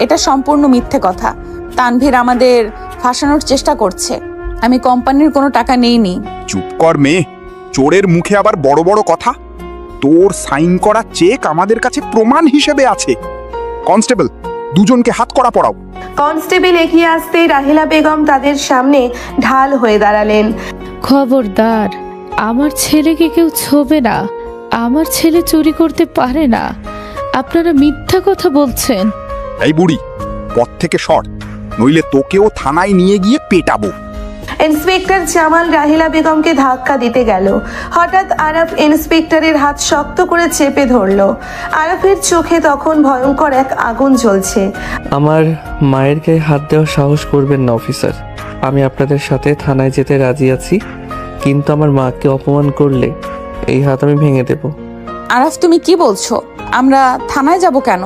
এটা সম্পূর্ণ মিথ্যে কথা। তানভীর আমাদের ফাঁসানোর চেষ্টা করছে। আমি কোম্পানির কোনো টাকা নেইনি। চুপ কর মেয়ে, চোরের মুখে আবার বড় বড় কথা। তোর সাইন করা চেক আমাদের কাছে প্রমাণ হিসেবে আছে। কনস্টেবল, দুজনকে হাত করা পড়াও। কনস্টেবল এগিয়ে আসতেই রাহিলা বেগম তাদের সামনে ঢাল হয়ে দাঁড়ালেন। খবরদার, আমার ছেলেকে কেউ ছোবে না। আমার ছেলে চুরি করতে পারে না। আপনারা মিথ্যা কথা বলছেন। এই বুড়ি, পথ থেকে সর, নইলে তোকেও থানায় নিয়ে গিয়ে পেটাবো। ইন্সপেক্টর জামাল রাহিলা বেগমকে ধাক্কা দিতে গেল। হঠাৎ আরাফ ইন্সপেক্টরের হাত শক্ত করে চেপে ধরলো। আরাফের চোখে তখন ভয়ঙ্কর এক আগুন জ্বলছে। আমার মায়ের গায়ে হাত দেওয়ার সাহস করবেন না অফিসার। আমি আপনাদের সাথে থানায় যেতে রাজি আছি, কিন্তু আমার মাকে অপমান করলে এই হাত আমি ভেঙে দেব। আরাফ, তুমি কি বলছো? আমরা থানায় যাব কেন?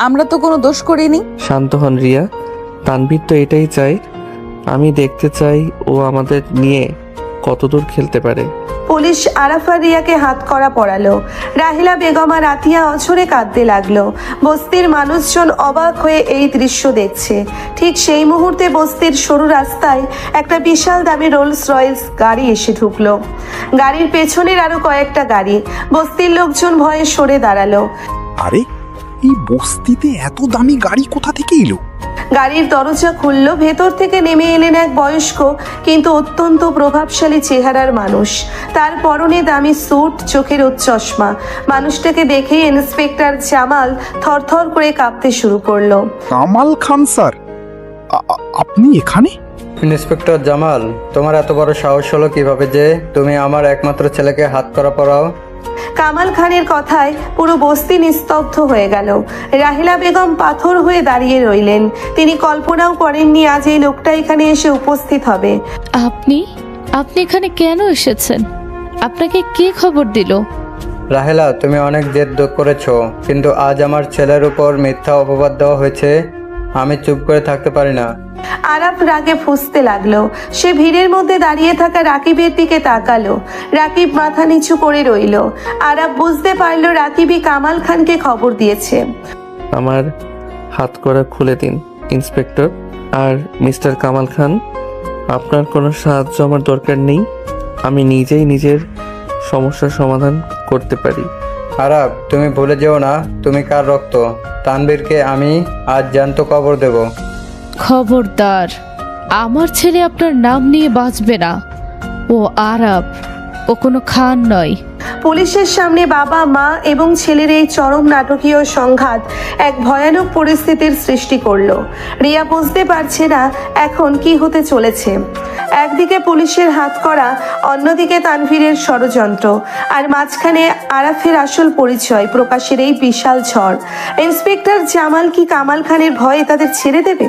আমরা তো কোনো দোষ করিনি। শান্ত হন রিয়া। তানভীর তো এটাই চাই। আমি দেখতে চাই ও আমাদের নিয়ে কতদূর খেলতে পারে। পুলিশ আরাফ আর রিয়াকে হাত করা পড়ালো। রাহিলা বেগম আর আতিয়া অঝরে কাঁদতে লাগলো। বস্তির মানুষজন অবাক হয়ে এই দৃশ্য দেখছে। ঠিক সেই মুহূর্তে বস্তির সরু রাস্তায় একটা বিশাল দামি রোলস রয়েলস গাড়ি এসে ঢুকলো। গাড়ির পেছনের আরো কয়েকটা গাড়ি। বস্তির লোকজন ভয়ে সরে দাঁড়ালো। আরে, এই বস্তিতে এত দামি গাড়ি কোথা থেকে এলো? গাড়ির দরজা খুলল, ভেতর থেকে নেমে এলেন এক বয়স্ক কিন্তু অত্যন্ত প্রভাবশালী চেহারার মানুষ। তার পরনে দামি স্যুট, চোখের চশমা। মানুষটাকে দেখেই ইন্সপেক্টর জামাল থরথর করে কাঁপতে শুরু করলো। কামাল খান স্যার, আপনি এখানে? ইন্সপেক্টর জামাল, তোমার এত বড় সাহস হলো কিভাবে যে তুমি আমার একমাত্র ছেলেকে হাত করা পড়াও? কামাল খানের কথায় পুরো বস্তি নিস্তব্ধ হয়ে গেল। রাহিলা বেগম পাথর হয়ে দাঁড়িয়ে রইলেন। তিনি কল্পনাও করেননি আজ এই লোকটা এখানে এসে উপস্থিত হবে। আপনি এখানে কেন এসেছেন? আপনাকে কে খবর দিল? রাহেলা, তুমি অনেক জেদ করেছো, কিন্তু আজ আমার ছেলের উপর মিথ্যা অপবাদ দেওয়া হয়েছে। আমি চুপ করে থাকতে পারি না। আরাফ রাগে ফুঁসতে লাগলো। সে ভিড়ের মধ্যে দাঁড়িয়ে থাকা রাকিবের দিকে তাকালো। রাকিব মাথা নিচু করে রইল। আরাফ বুঝতে পারলো রাকিবই কামাল খানকে খবর দিয়েছে। আমার হাত করা খুলে দিন ইন্সপেক্টর। আর মিস্টার কামাল খান, আপনার কোনো সাহায্য আমার দরকার নেই। আমি নিজেই নিজের সমস্যার সমাধান করতে পারি। আরাব, তুমি ভুলে যেও না তুমি কার রক্ত। তানবীরকে আমি আজ জ্যান্ত কবর দেব। খবরদার, আমার ছেলে আপনার নাম নিয়ে বাঁচবে না। ও আরাব, ও কোনো খান নয়। পুলিশের সামনে বাবা, মা এবং ছেলের এই চরম নাটকীয় সংঘাত এক ভয়ানক পরিস্থিতির সৃষ্টি করলো। রিয়া বুঝতে পারছে না এখন কি হতে চলেছে। একদিকে পুলিশের হাত করা, অন্যদিকে তানভীরের ষড়যন্ত্র, আর মাঝখানে আরাফের আসল পরিচয় প্রকাশের এই বিশাল ঝড়। ইন্সপেক্টর জামাল কি কামাল খানের ভয়ে তাদের ছেড়ে দেবে?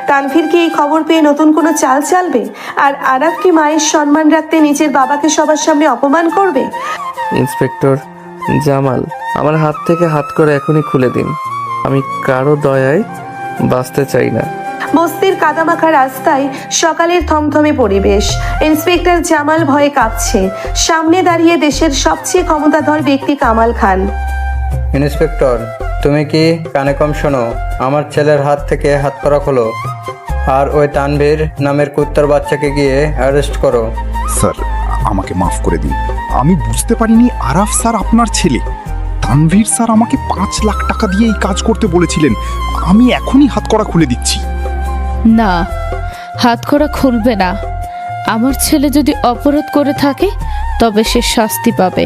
তানভীর কি এই খবর পেয়ে নতুন কোনো চাল চালবে? আর আরাফ কি মায়ের সম্মান রাখতে নিজের বাবাকে সবার সামনে অপমান করবে? ইন্সপেক্টর জামাল, আমার হাত থেকে হাত করে এখনই খুলে দিন। আমি কারো দয়ায় বাঁচতে চাই না। বস্তির কাদামাখা রাস্তায় সকালের থমথমে পরিবেশ। ইন্সপেক্টর জামাল ভয়ে কাঁপছে। সামনে দাঁড়িয়ে দেশের সবচেয়ে ক্ষমতাধর ব্যক্তি কামাল খান। ইন্সপেক্টর, তুমি কি কানে কম শোনো? আমার ছেলের হাত থেকে হাত করা খোলো, আর ওই তানভীর নামের কুত্তার বাচ্চাকে গিয়ে অ্যারেস্ট করো। স্যার, আমাকে মাফ করে দিন। আমি বুঝতে পারিনি আরাফ স্যার আপনার ছেলে। তানভীর স্যার আমাকে 5 লাখ টাকা দিয়ে এই কাজ করতে বলেছিলেন। আমি এখনই হাতকড়া খুলে দিচ্ছি। না, হাতকড়া খুলবে না। আমার ছেলে যদি অপরাধ করে থাকে তবে সে শাস্তি পাবে,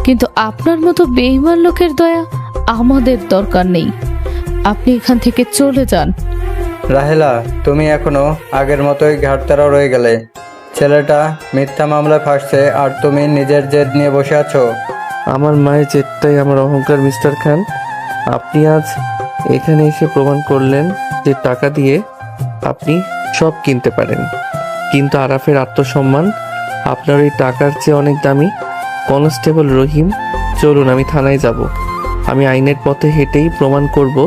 কিন্তু আপনার মতো বেঈমান লোকের দয়া আমাদের দরকার নেই। আপনি এখান থেকে চলে যান। রাহেলা, তুমি এখনো আগের মতোই ঘাটতারা রয়ে গেলে। ছেলেটা মিথ্যা মামলায় ফাঁসছে আর তুমি নিজের জেদ নিয়ে বসে আছো। আমার মায়ের জেদটাই আমার অহংকার মিস্টার খান। আপনি আজ এখানে এসে প্রমাণ করলেন যে টাকা দিয়ে আপনি সব কিনতে পারেন, কিন্তু আরাফের আত্মসম্মান আপনার ওই টাকার চেয়ে অনেক দামি। কনস্টেবল রহিম, চলুন আমি থানায় যাব। আমি আইনের পথে হেঁটেই প্রমাণ করব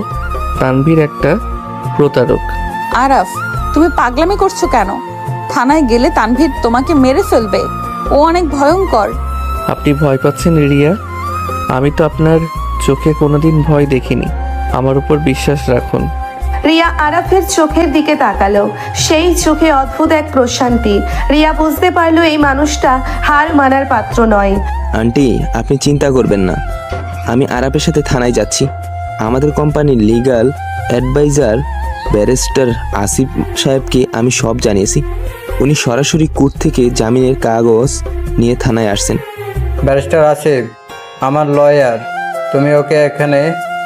তানভীর একটা প্রতারক। আরাফ, তুমি পাগলামি করছো কেন? থানায় গেলে তানভীর তোমাকে মেরে ফেলবে। ও অনেক ভয়ঙ্কর। আপনি ভয় পাচ্ছেন রিয়া? আমি তো আপনার চোখে কোনোদিন ভয় দেখিনি। আমার উপর বিশ্বাস রাখুন। রিয়া আরাফের চোখের দিকে তাকালো। সেই চোখে অদ্ভুত এক প্রশান্তি। রিয়া বুঝতে পারলো এই মানুষটা হার মানার পাত্র নয়। আন্টি, আপনি চিন্তা করবেন না। আমি আরাফের সাথে থানায় যাচ্ছি। আমাদের কোম্পানির লিগ্যাল অ্যাডভাইজার ব্যারিস্টার আসিফ সাহেবকে আমি সব জানিয়েছি। উনি সরাসরি কোর্ট থেকে জামিনের কাগজ নিয়ে থানায় আসছেন। ব্যারিস্টার আসিফ আমার লয়ার। তুমি ওকে এখানে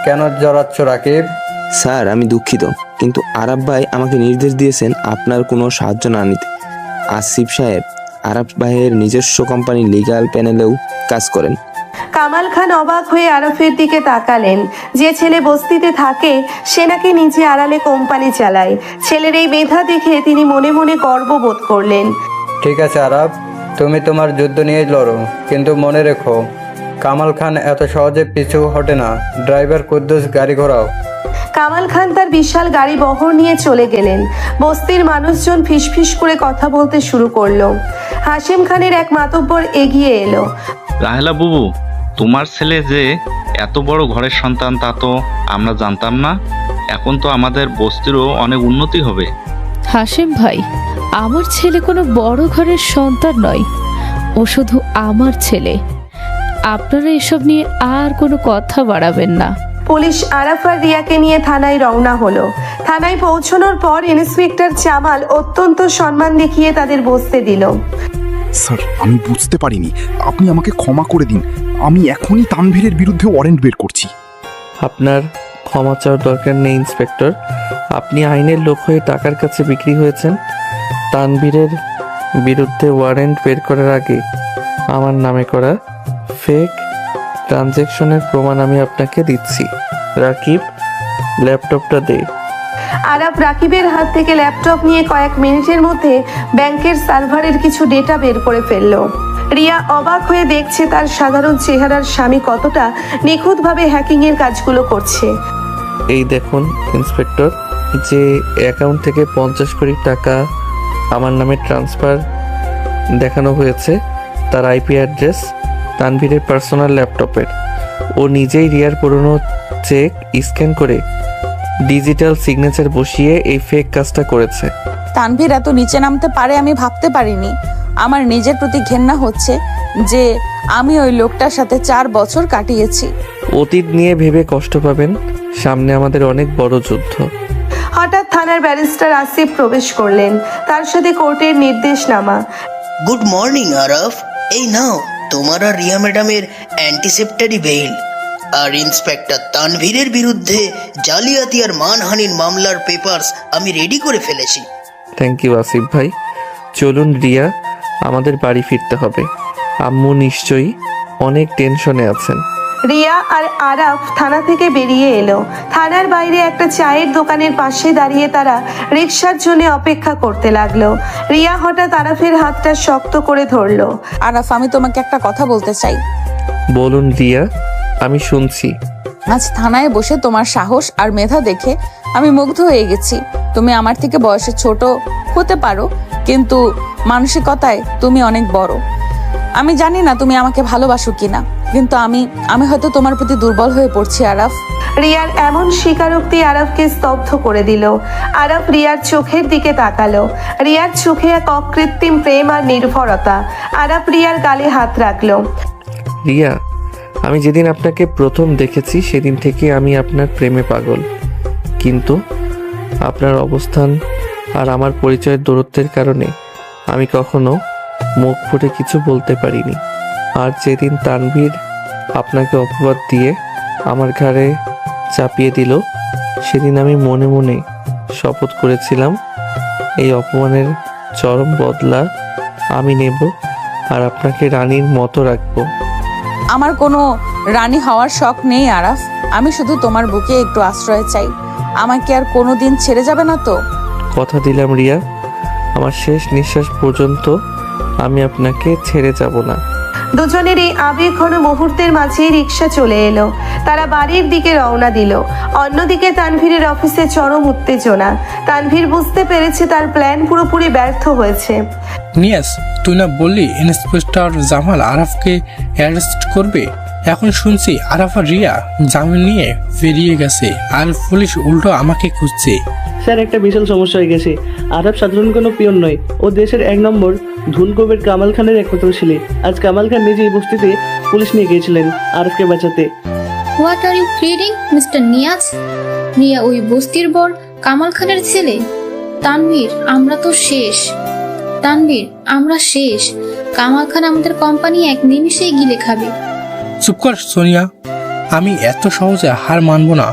কেন জড়াচ্ছ রাকিব? স্যার, আমি দুঃখিত, কিন্তু আরাফ ভাই আমাকে নির্দেশ দিয়েছেন আপনার কোনো সাহায্য না নিতে। আসিফ সাহেব আরাফ ভাইয়ের নিজস্ব কোম্পানির লিগ্যাল প্যানেলেও কাজ করেন। কামাল খান অবাক হয়ে আরাফের দিকে তাকালেন। যে ছেলে বস্তিতে থাকে সে নাকি নিজে আড়ালে কোম্পানি চালায়। ছেলের এই মেধা দেখে তিনি মনে মনে গর্ববোধ করলেন। ঠিক আছে আরাফ, তুমি তোমার যুদ্ধ নিয়ে লড়ো, কিন্তু মনে রেখো কামাল খান এত সহজে পিছু হটে না। ড্রাইভার কুদ্দুস গাড়ি ঘোরাও। কামাল খান তার বিশাল গাড়ি বহর নিয়ে চলে গেলেন। বস্তির মানুষজন ফিসফিস করে কথা বলতে শুরু করলো। হাশিম খানের এক মাতব্বর এগিয়ে এলো। রাহেলা বুবু, তোমার ছেলে যে এত বড় ঘরের সন্তান তা তো আমরা জানতাম না। এখন তো আমাদের বস্তিরও অনেক উন্নতি হবে। হাশিম ভাই, আমার ছেলে কোনো বড় ঘরের সন্তান নয়। ও শুধু আমার ছেলে। আপনারা এসব নিয়ে আর কোনো কথা বাড়াবেন না। পুলিশ আরাফ আর রিয়াকে নিয়ে থানায় রওনা হলো। থানায় পৌঁছানোর পর ইন্সপেক্টর জামাল অত্যন্ত সম্মান দেখিয়ে তাদের বসতে দিল। স্যার, আমি বুঝতে পারিনি, আপনি আমাকে ক্ষমা করে দিন। আমি এখনই তানভীরের বিরুদ্ধে ওয়ারেন্ট বের করছি। আপনার ক্ষমা চাওয়ার দরকার নেই ইন্সপেক্টর। আপনি আইনের লোক হয়ে টাকার কাছে বিক্রি হয়েছেন। তানভীরের বিরুদ্ধে ওয়ারেন্ট বের করার আগে আমার নামে করা ফেক ট্রানজ্যাকশনের প্রমাণ আমি আপনাকে দিচ্ছি। রাকিব, ল্যাপটপটা দে। আরাফ রাকিবের হাত থেকে ল্যাপটপ নিয়ে কয়েক মিনিটের মধ্যে ব্যাংকের সার্ভারের কিছু ডেটা বের করে ফেলল। রিয়া অবাক হয়ে দেখছে তার সাধারণ চেহারার স্বামী কতটা নিখুঁতভাবে হ্যাকিংয়ের কাজগুলো করছে। এই দেখুন ইন্সপেক্টর, যে অ্যাকাউন্ট থেকে 50 কোটি টাকা আমার নামে ট্রান্সফার দেখানো হয়েছে তার আইপি অ্যাড্রেস তানভীরের পার্সোনাল ল্যাপটপের। ও নিজেই রিয়ার পুরনো চেক স্ক্যান করে ডিজিটাল সিগনেচার বসিয়ে এই ফেক কাজটা করেছে। তানভীর এত নিচে নামতে পারে আমি ভাবতে পারিনি। আমার নিজের প্রতি ঘেন্না হচ্ছে যে আমি ওই লোকটার সাথে 4 বছর কাটিয়েছি। অতীত নিয়ে ভেবে কষ্ট পাবেন, সামনে আমাদের অনেক বড় যুদ্ধ। হঠাৎ থানার ব্যারিস্টার আসিফ প্রবেশ করলেন, তার সাথে কোর্টের নির্দেশনামা। গুড মর্নিং আরাফ, এই নাও তোমার আর রিয়া ম্যাডামের অ্যান্টিসেপ্টারি বেইল। আর ইন্সপেক্টর তানভীরের বিরুদ্ধে জালিয়াতি আর মানহানির মামলার পেপারস আমি রেডি করে ফেলেছি। থ্যাংক ইউ আসিফ ভাই। চলুন রিয়া, আমাদের বাড়ি ফিরতে হবে। আম্মু নিশ্চয়ই অনেক টেনশনে আছেন। রিয়া আর আরাফ থানা থেকে বেরিয়ে এলো। থানার বাইরে একটা চায়ের দোকানের পাশে দাঁড়িয়ে তারা রিকশার জন্য অপেক্ষা করতে লাগলো। রিয়া হঠাৎ আরাফের হাতটা শক্ত করে ধরলো। আরাফ, আমি তোমাকে একটা কথা বলতে চাই। বলুন রিয়া, আমি শুনছি। আজ থানায় বসে তোমার সাহস আর মেধা দেখে আমি মুগ্ধ হয়ে গেছি। তুমি আমার থেকে বয়সে ছোট হতে পারো, কিন্তু মানসিকতায় তুমি অনেক বড়। আমি জানি না তুমি আমাকে ভালোবাসো কিনা, কিন্তু আমি হয়তো তোমার প্রতি দুর্বল হয়ে পড়ছি আরাফ। রিয়ার এমন স্বীকারোক্তি আরাফকে স্তব্ধ করে দিল। আরাফ রিয়ার চোখের দিকে তাকালো। রিয়ার চোখে এক অকৃত্রিম প্রেম আর নির্ভরতা। আরাফ রিয়ার গালে হাত রাখলো। রিয়া, আমি যেদিন আপনাকে প্রথম দেখেছি সেদিন থেকে আমি আপনার প্রেমে পাগল। কিন্তু আপনার অবস্থান আর আমার পরিচয়ের দূরত্বের কারণে আমি কখনো মুখ ফুটে কিছু বলতে পারিনি। আর যেদিন তানভীর আপনাকে অপবাদ দিয়ে আমার ঘাড়ে চাপিয়ে দিল, সেদিন আমি মনে মনে শপথ করেছিলাম এই অপমানের চরম বদলা আমি নেব আর আপনাকে রানীর মতো রাখবো। আমার কোনো রানী হওয়ার শখ নেই আরাফ, আমি শুধু তোমার বুকে একটু আশ্রয় চাই। আমাকে আর কোনোদিন ছেড়ে যাবে না তো? কথা দিলাম রিয়া, আমার শেষ নিঃশ্বাস পর্যন্ত আমি আপনাকে ছেড়ে যাব না। দুজনেরই আবেগঘন মুহূর্তের মাঝে রিক্সা চলে এলো। তারা বাড়ির দিকে রওনা দিল। অন্যদিকে তানভীরের অফিসে চরম উত্তেজনা। তানভীর বুঝতে পেরেছে তার প্ল্যান পুরোপুরি ব্যর্থ হয়েছে। নিয়াস, তুই না বললি ইন্সপেক্টর জামাল আরাফকে অ্যারেস্ট করবে? এখন শুনছি আরাফ আর রিয়া জামিন নিয়ে বেরিয়ে গেছে আর পুলিশ উল্টো আমাকে খুঁজছে। স্যার, একটা বিশাল সমস্যা হয়ে গেছে। আরাফ সাধারণ কোনো পিয়ন নয়, ও দেশের 1 নম্বর ধুনকোবের কামাল খানের একমাত্র ছেলে। আজ কামাল খান নিজেই বস্তিতে পুলিশ নিয়ে গিয়েছিলেন আরাফকে বাঁচাতে। What are you feeding mister Niaz? Riya ওই বস্তির বর কামাল খানের ছেলে? তানভীর, আমরা তো শেষ। তানভীর, আমরা শেষ। কামাল খান আমাদের কোম্পানি এক নিমিষেই গিলে খাবে। চুপ কর সোনিয়া, আমি এত সহজে হার মানব না।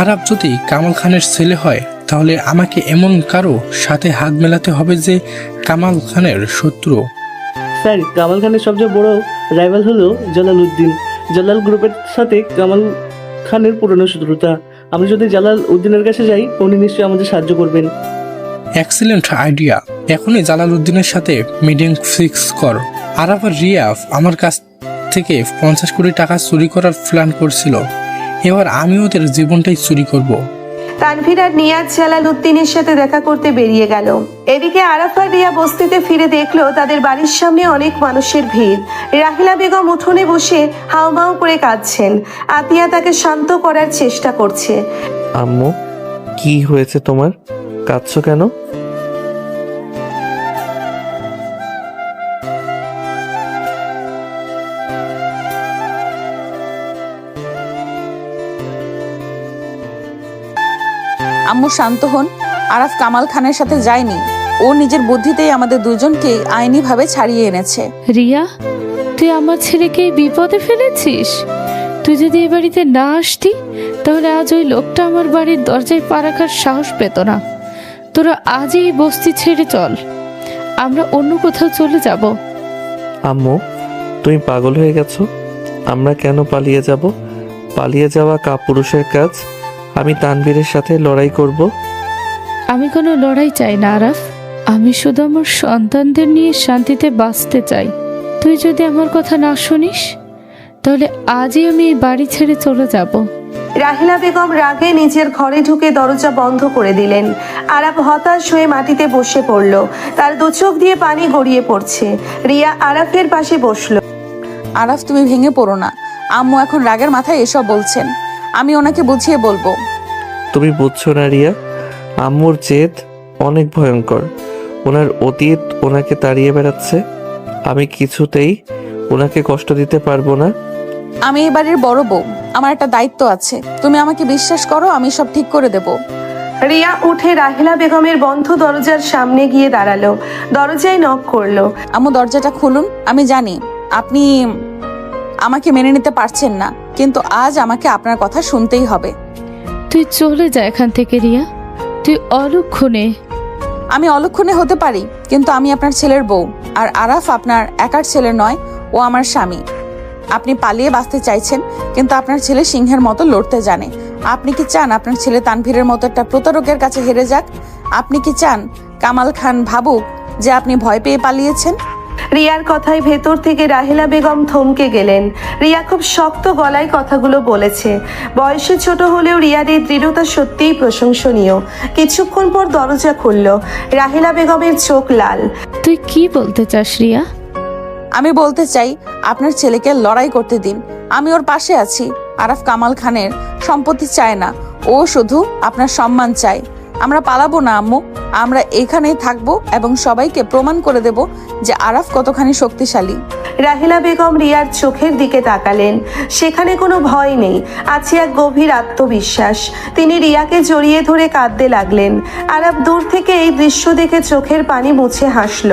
আরাফ যদি কামাল খানের ছেলে হয় তাহলে আমাকে এমন কারো সাথে হাত মেলাতে হবে যে কামাল খানের শত্রু। স্যার, কামাল খানের সবচেয়ে বড় রাইভাল হলো জালাল উদ্দিন। জালাল গ্রুপের সাথে কামাল খানের পুরনো শত্রুতা। আমরা যদি জালাল উদ্দিনের কাছে যাই, উনি নিশ্চয়ই আমাদের সাহায্য করবেন। Excellent idea. এখনই জালাল উদ্দিনের সাথে মিটিং ফিক্স কর। আরাফ আর রিয়া আমার কাছ থেকে 50 কোটি টাকা চুরি করার প্ল্যান করছিল। এবার আমি ওদের জীবনটাই চুরি করব। তানভীর আর নিয়াজ জালাল উদ্দিনের সাথে দেখা করতে বেরিয়ে গেল। এদিকে আরাফ আর রিয়া বস্তিতে ফিরে দেখলো তাদের বাড়ির সামনে অনেক মানুষের ভিড়। রাহিলা বেগম উঠোনে বসে হাউমাউ করে কাঁদছেন। আতিয়া তাকে শান্ত করার চেষ্টা করছে। আম্মু, কি হয়েছে তোমার? কাঁদছো কেন? আম্মু শান্ত হন। আরাফ কামাল খানের সাথে যায়নি, ও নিজের বুদ্ধিতেই আমাদের দুজনকে আইনিভাবে ছাড়িয়ে এনেছে। রিয়া, তুই আমার ছেলেকে এই বিপদে ফেলেছিস। তুই যদি এ বাড়িতে না আসতি তাহলে আজ ওই লোকটা আমার বাড়ির দরজায় পা রাখার সাহস পেত না। তোরা আজই এই বস্তি ছেড়ে চল, আমরা অন্য কোথাও চলে যাব। আম্মু, তুমি পাগল হয়ে গেছো? আমরা কেন পালিয়ে যাব? পালিয়ে যাওয়া কাপুরুষের কাজ। আমি তানভীরের সাথে লড়াই করব। আমি কোনো লড়াই চাই না আরাফ, আমি শুধু আমার সন্তানদের নিয়ে শান্তিতে বাঁচতে চাই। তুই যদি আমার কথা না শুনিস তাহলে আজই আমি এই বাড়ি ছেড়ে চলে যাব। রাহিলা বেগম রাগে নিজের ঘরে ঢুকে দরজা বন্ধ করে দিলেন। আরাফ হতাশ হয়ে মাটিতে বসে পড়ল, তার দু চোখ দিয়ে পানি গড়িয়ে পড়ছে। রিয়া আরাফের পাশে বসলো। আরাফ, তুমি ভেঙে পড়ো না। আম্মু এখন রাগের মাথায় এসব বলছেন, আমি ওনাকে বুঝিয়ে বলবো। তুমি বুঝছো না রিয়া, আম্মুর জেদ অনেক ভয়ঙ্কর। ওনার অতীত ওনাকে তাড়িয়ে বেড়াচ্ছে। আমি কিছুতেই ওনাকে কষ্ট দিতে পারবো না। আমি এই বাড়ির বড় বউ, আমার একটা দায়িত্ব আছে। তুমি আমাকে বিশ্বাস করো, আমি সব ঠিক করে দেব। রিয়া উঠে রাহিলা বেগমের বন্ধ দরজার সামনে গিয়ে দাঁড়ালো, দরজায় নক করলো। আম্মু, দরজাটা খুলুন। আমি জানি আপনি আমাকে মেনে নিতে পারছেন না, কিন্তু আজ আমাকে আপনার কথা শুনতেই হবে। তুই চলে যা এখান থেকে রিয়া, তুই অলক্ষণে। আমি অলক্ষণে হতে পারি, কিন্তু আমি আপনার ছেলের বউ। আর আরাফ আপনার একার ছেলে নয়, ও আমার স্বামী। আপনি পালিয়ে বাঁচতে চাইছেন, কিন্তু আপনার ছেলে সিংহের মতো লড়তে জানে। আপনি কি চান আপনার ছেলে তানভীরের মতো একটা প্রতারকের কাছে হেরে যাক? আপনি কি চান কামাল খান ভাবুক যে আপনি ভয় পেয়ে পালিয়েছেন? রিয়ার কথায় ভেতর থেকে রাহিলা বেগম থমকে গেলেন। রিয়া খুব শক্ত গলায় কথাগুলো বলেছে। বয়সে ছোট হলেও রিয়ার এই দৃঢ়তা সত্যিই প্রশংসনীয়। কিছুক্ষণ পর দরজা খুলল। রাহিলা বেগমের চোখ লাল। তুই কি বলতে চাস রিয়া? আমি বলতে চাই, আপনার ছেলেকে লড়াই করতে দিন। আমি ওর পাশে আছি। আরাফ কামাল খানের সম্পত্তি চায় না, ও শুধু আপনার সম্মান চায়। আমরা পালাবো না আম্মু, আমরা এখানেই থাকবো এবং সবাইকে প্রমাণ করে দেব যে আরাফ কতখানি শক্তিশালী। রাহিলা বেগম রিয়ার চোখের দিকে তাকালেন। সেখানে কোনো ভয় নেই, আছে এক গভীর আত্মবিশ্বাস। তিনি রিয়াকে জড়িয়ে ধরে কাঁদতে লাগলেন। আরাফ দূর থেকে এই দৃশ্য দেখে চোখের পানি মুছে হাসল।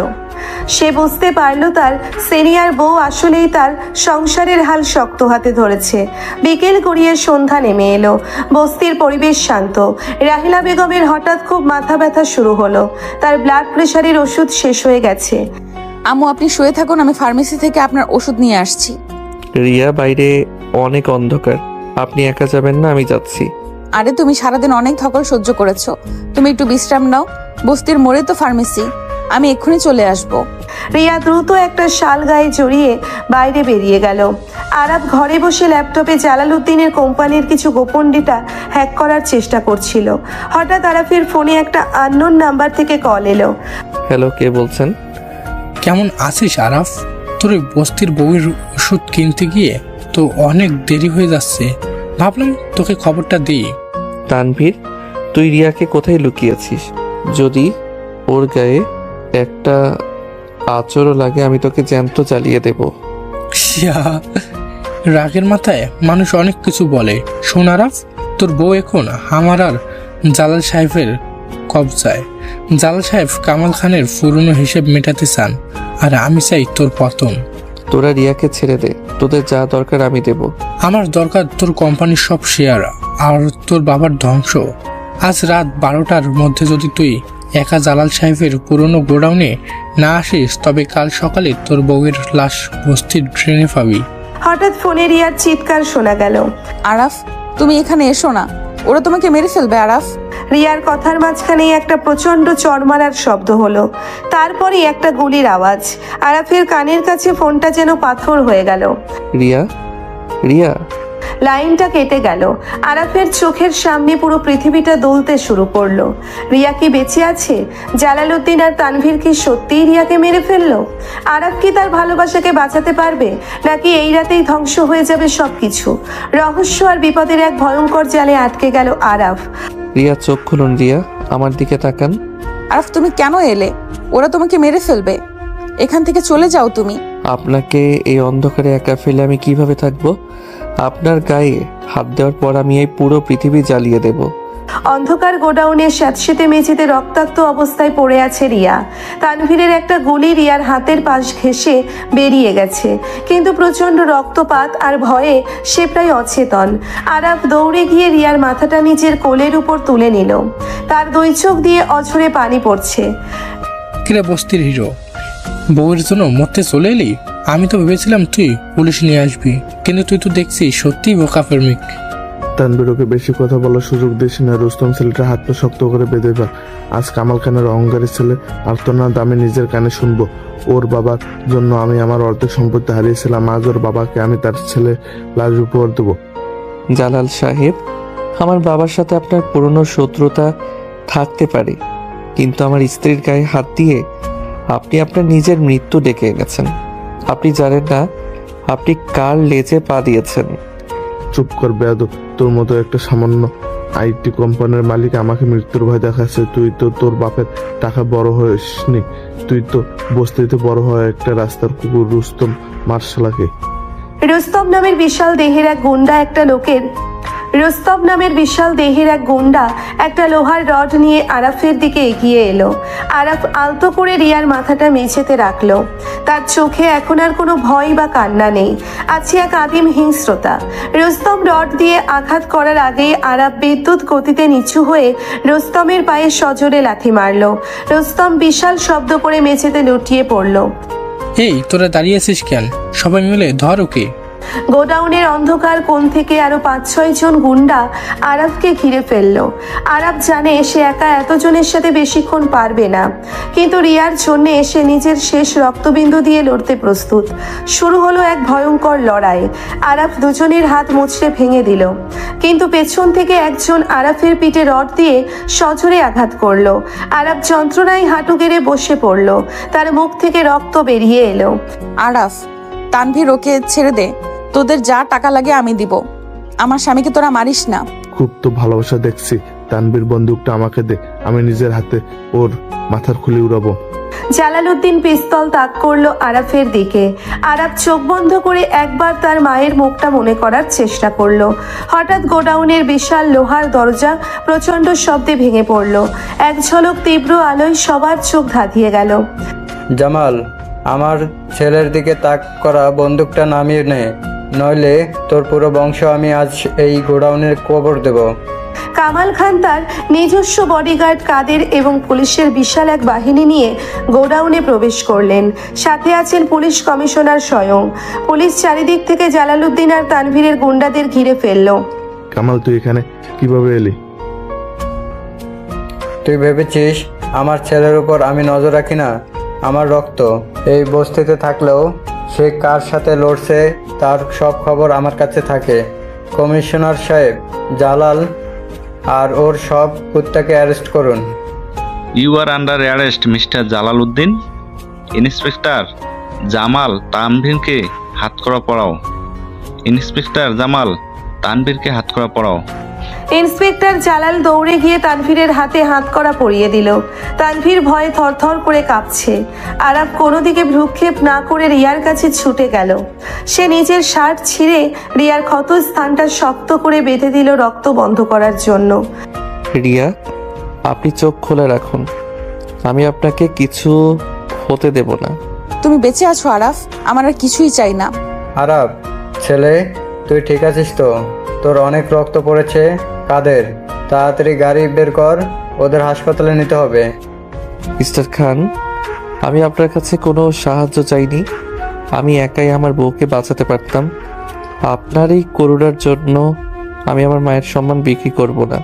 সে বুঝতে পারল তার সিনিয়র বউ আসলেই তার সংসারের হাল শক্ত হাতে ধরেছে। বিকেল গড়িয়ে সন্ধ্যা নেমে এলো। বস্তির পরিবেশ শান্ত। রাহিলা বেগমের হঠাৎ খুব মাথা ব্যথা শুরু হলো। তার ব্লাড প্রেশারের ওষুধ শেষ হয়ে গেছে। আম্মু, আপনি শুয়ে থাকুন, আমি ফার্মেসি থেকে আপনার ওষুধ নিয়ে আসছি। রিয়া, বাইরে অনেক অন্ধকার, আপনি একা যাবেন না? আমি যাচ্ছি। আরে, তুমি সারাদিন অনেক ধকল সহ্য করেছো, তুমি একটু বিশ্রাম নাও। বস্তির মোড়ে তো ফার্মেসি, আমি এক্ষুনি চলে আসবো। রিয়া দ্রুত একটা শাল গায়ে জড়িয়ে বাইরে বেরিয়ে গেল। আরাফ ঘরে বসে ল্যাপটপে জালালউদ্দিনের কোম্পানির কিছু গোপন ডেটা হ্যাক করার চেষ্টা করছিল। হঠাৎ আরাফের ফোনে একটা আননোন নাম্বার থেকে কল এলো। হ্যালো, কে বলছেন? কেমন আছিস আরাফ? তোর ওই বস্তির বউয়ের ওষুধ কিনতে গিয়ে তো অনেক দেরি হয়ে যাচ্ছে, ভাবলাম তোকে খবরটা দিই। তানভীর, তুই রিয়াকে কোথায় লুকিয়েছিস? যদি ওর গায়ে একটা আচরও লাগে আমি তোকে জ্যান্ত জ্বালিয়ে দেব। রাগের মাথায় মানুষ অনেক কিছু বলে। শোন আরাফ, তোর বউ এখন আমার আর জালাল সাহেবের কবজায়। জালাল সাহেব কামাল খানের পুরনো হিসেব মেটাতে চান, আর আমি চাই তোর পতন। তোরা রিয়াকে ছেড়ে দে, তোদের যা দরকার আমি দেব। আমার দরকার তোর কোম্পানির সব শেয়ার আর তোর বাবার ধ্বংস। আজ রাত 12টার মধ্যে যদি তুই একা জালাল সাহেবের পুরনো গোডাউনে না আসিস, তবে কাল সকালে তোর বউয়ের লাশ বস্তির ড্রেনে পাবি। হঠাৎ ফোনে রিয়ার চিৎকার শোনা গেল। আরাফ, তুমি এখানে এসো না, ওরা তোমাকে মেরে ফেলবে। আরাফ। রিয়ার কথার মাঝখানেই একটা প্রচন্ড চড়মারার শব্দ হলো। তারপরই একটা গুলির আওয়াজ। আরাফের কানের কাছে ফোনটা যেন পাথর হয়ে গেল। রিয়া, রিয়া। লাইনটা কেটে গেল। আরাফের চোখের সামনে পুরো পৃথিবীটা দুলতে শুরু করলো। রিয়া কি বেঁচে আছে? জালালউদ্দিন আর তানভীর কি সত্যিই রিয়াকে মেরে ফেললো? আরাফ কি তার ভালোবাসাকে বাঁচাতে পারবে, নাকি এই রাতেই ধ্বংস হয়ে যাবে সবকিছু? রহস্য আর বিপদের এক ভয়ঙ্কর জালে আটকে গেল আরাফ। রিয়া, চোখ খুলুন। রিয়া, আমার দিকে তাকান। আরাফ, তুমি কেন এলে? ওরা তোমাকে মেরে ফেলবে, এখান থেকে চলে যাও তুমি। আপনাকে এই অন্ধকারে একা ফেলে আমি কিভাবে থাকবো? আপনার গায়ে হাত দেওয়ার পর আমি এই পুরো পৃথিবী জ্বালিয়ে দেব। অন্ধকার গোডাউনের স্যাঁতসেঁতে মেঝেতে রক্তাক্ত অবস্থায় পড়ে আছে রিয়া। তানভীরের একটা গুলি রিয়ার হাতের পাশ ঘেঁষে বেরিয়ে গেছে, কিন্তু প্রচণ্ড রক্তপাত আর ভয়ে সে প্রায় অচেতন। আরাফ দৌড়ে গিয়ে রিয়ার মাথাটা নিজের কোলের উপর তুলে নিল। তার দুই চোখ দিয়ে অঝরে পানি পড়ছে। কিরে বস্তির হিরো, বউয়ের জন্য মরতে চলে এলি? আমি তো ভেবেছিলাম তুই পুলিশ নিয়ে আসবি, কিন্তু তুই তো দেখছি সত্যিই বোকা প্রেমিক। তানভীর, ওকে বেশি কথা বলার সুযোগ দিস না। রুস্তম ছেলেটার হাত পা শক্ত করে বেঁধে ফেল। আজ কামাল খানের অহংকারী ছেলে, আর তো না দামে নিজের কানে শুনবো। ওর বাবার জন্য আমি আমার অর্ধেক সম্পত্তি হারিয়েছিলাম, আজ ওর বাবাকে আমি তার ছেলে লাশ উপহার দেবো। জালাল সাহেব, আমার বাবার সাথে আপনার পুরনো শত্রুতা থাকতে পারে, কিন্তু আমার স্ত্রীর গায়ে হাত দিয়ে আপনি আপনার নিজের মৃত্যু ডেকে এনেছেন। আপনি জানেন না আপনি কার লেজে পা দিয়েছেন। চুপ কর বেয়াদব, তোর মতো একটা সামান্য আইটি কোম্পানির মালিক আমাকে মৃত্যুর ভয় দেখাচ্ছে। তুই তো তোর বাপের টাকা বড় হসনি, তুই তো বস্তিতে বড় হয় একটা রাস্তার কুকুর রুস্তম মার্শালাকে। রুস্তম নামের বিশাল দেহের এক গুন্ডা একটা লোহার রড নিয়ে আরাফের দিকে এগিয়ে এলো। আরাফ আলতো করে রিয়ার মাথাটা মেঝেতে রাখলো। তার চোখে এখন আর কোনো ভয় বা কান্না নেই, আছে এক আদিম হিংস্রতা। রুস্তম রড দিয়ে আঘাত করার আগেই আরাফ বিদ্যুৎ গতিতে নিচু হয়ে রুস্তমের পায়ে সজোরে লাথি মারলো। রুস্তম বিশাল শব্দ করে মেঝেতে লুটিয়ে পড়লো। এই তোরা দাঁড়িয়েছিস কেন? সবাই মিলে ধর ওকে। গোডাউনের অন্ধকার কোণ থেকে আরো 5-6 জন গুন্ডা আরাফকে ঘিরে ফেললো। আরাফ জানে সে একা এতজনের সাথে বেশিক্ষণ পারবে না, কিন্তু রিয়ার জন্য এসে নিজের শেষ রক্তবিন্দু দিয়ে লড়তে প্রস্তুত। শুরু হলো এক ভয়ঙ্কর লড়াই। আরাফ দুজনের হাত মুচড়ে ভেঙে দিল, কিন্তু পেছন থেকে একজন আরাফের পিঠে রড দিয়ে সজোরে আঘাত করলো। আরাফ যন্ত্রণায় হাঁটু গেড়ে বসে পড়লো, তার মুখ থেকে রক্ত বেরিয়ে এলো। আরাফ, তানভীর, ওকে ছেড়ে দে। তোদের যা টাকা লাগে আমি দিব। আমার স্বামীকে তোরা মারিস না। খুব তো ভালোবাসা দেখছি। তানভীর, বন্দুকটা আমাকে দে, আমি নিজের হাতে ওর মাথার খুলি উড়াবো। জালালউদ্দিন পিস্তল তাক করলো আরাফের দিকে। আরাফ চোখ বন্ধ করে একবার তার মায়ের মুখটা মনে করার চেষ্টা করলো। হঠাৎ গোডাউনের বিশাল লোহার দরজা প্রচন্ড শব্দে ভেঙে পড়লো। এক ঝলক তীব্র আলোয় সবার চোখ ধাঁধিয়ে গেল। জামাল, আমার ছেলের দিকে তাক করা বন্দুকটা নামিয়ে নে, নইলে তোর পুরো বংশ আমি আজ এই গোডাউনের কবর দেব। কামাল খান তার নিজস্ব বডিগার্ড কাদের এবং পুলিশের বিশাল এক বাহিনী নিয়ে গোডাউনে প্রবেশ করলেন। সাথে আছেন পুলিশ কমিশনার স্বয়ং। পুলিশ চারিদিক থেকে জালালউদ্দিন আর তানভীরের গুন্ডাদের ঘিরে ফেলল। কামাল, তুই এখানে কিভাবে এলি? তুই ভেবেছিস আমার ছেলের উপর আমি নজর রাখি না? আমার রক্ত এই বস্তিতে থাকলেও সে কার সাথে লড়ছে তার সব খবর আমার কাছে থাকে। কমিশনার সাহেব, জালাল আর ওর সব কুত্তাকে অ্যারেস্ট করুন। You are under arrest mister Jalaluddin. Inspector Jamal তানভীরকে হাতকড়া পরাও। ইন্সপেক্টর জামাল তানভীরকে হাতকড়া পরাও। ইন্সপেক্টর জালাল দৌড়ে গিয়ে তানভীরের হাতে হাতকড়া পরিয়ে দিল। তানভীর ভয়ে থরথর করে কাঁপছে। আরাফ কোনো দিকে ভ্রুক্ষেপ না করে রিয়ার কাছে ছুটে গেল। সে নিজের শার্ট ছিঁড়ে রিয়ার ক্ষত স্থানটা শক্ত করে বেঁধে দিল রক্ত বন্ধ করার জন্য। রিয়া, আপনি চোখ খোলা রাখুন, আমি আপনাকে কিছু হতে দেব না। তুমি বেঁচে আছো আরাফ, আমার আর কিছুই চাই না। আরাফ ছেলে, তুই ঠিক আছিস তো? তোর অনেক রক্ত পড়েছে। কাদের, তাড়াতাড়ি গাড়ি বের কর, ওদের হাসপাতালে নিতে হবে। মিস্টার খান, আমি আপনার কাছে কোনো সাহায্য চাইনি। আমি একাই আমার বউকে বাঁচাতে পারতাম। আপনার এই করুণার জন্য আমি আমার মায়ের সম্মান বিক্রি করব না।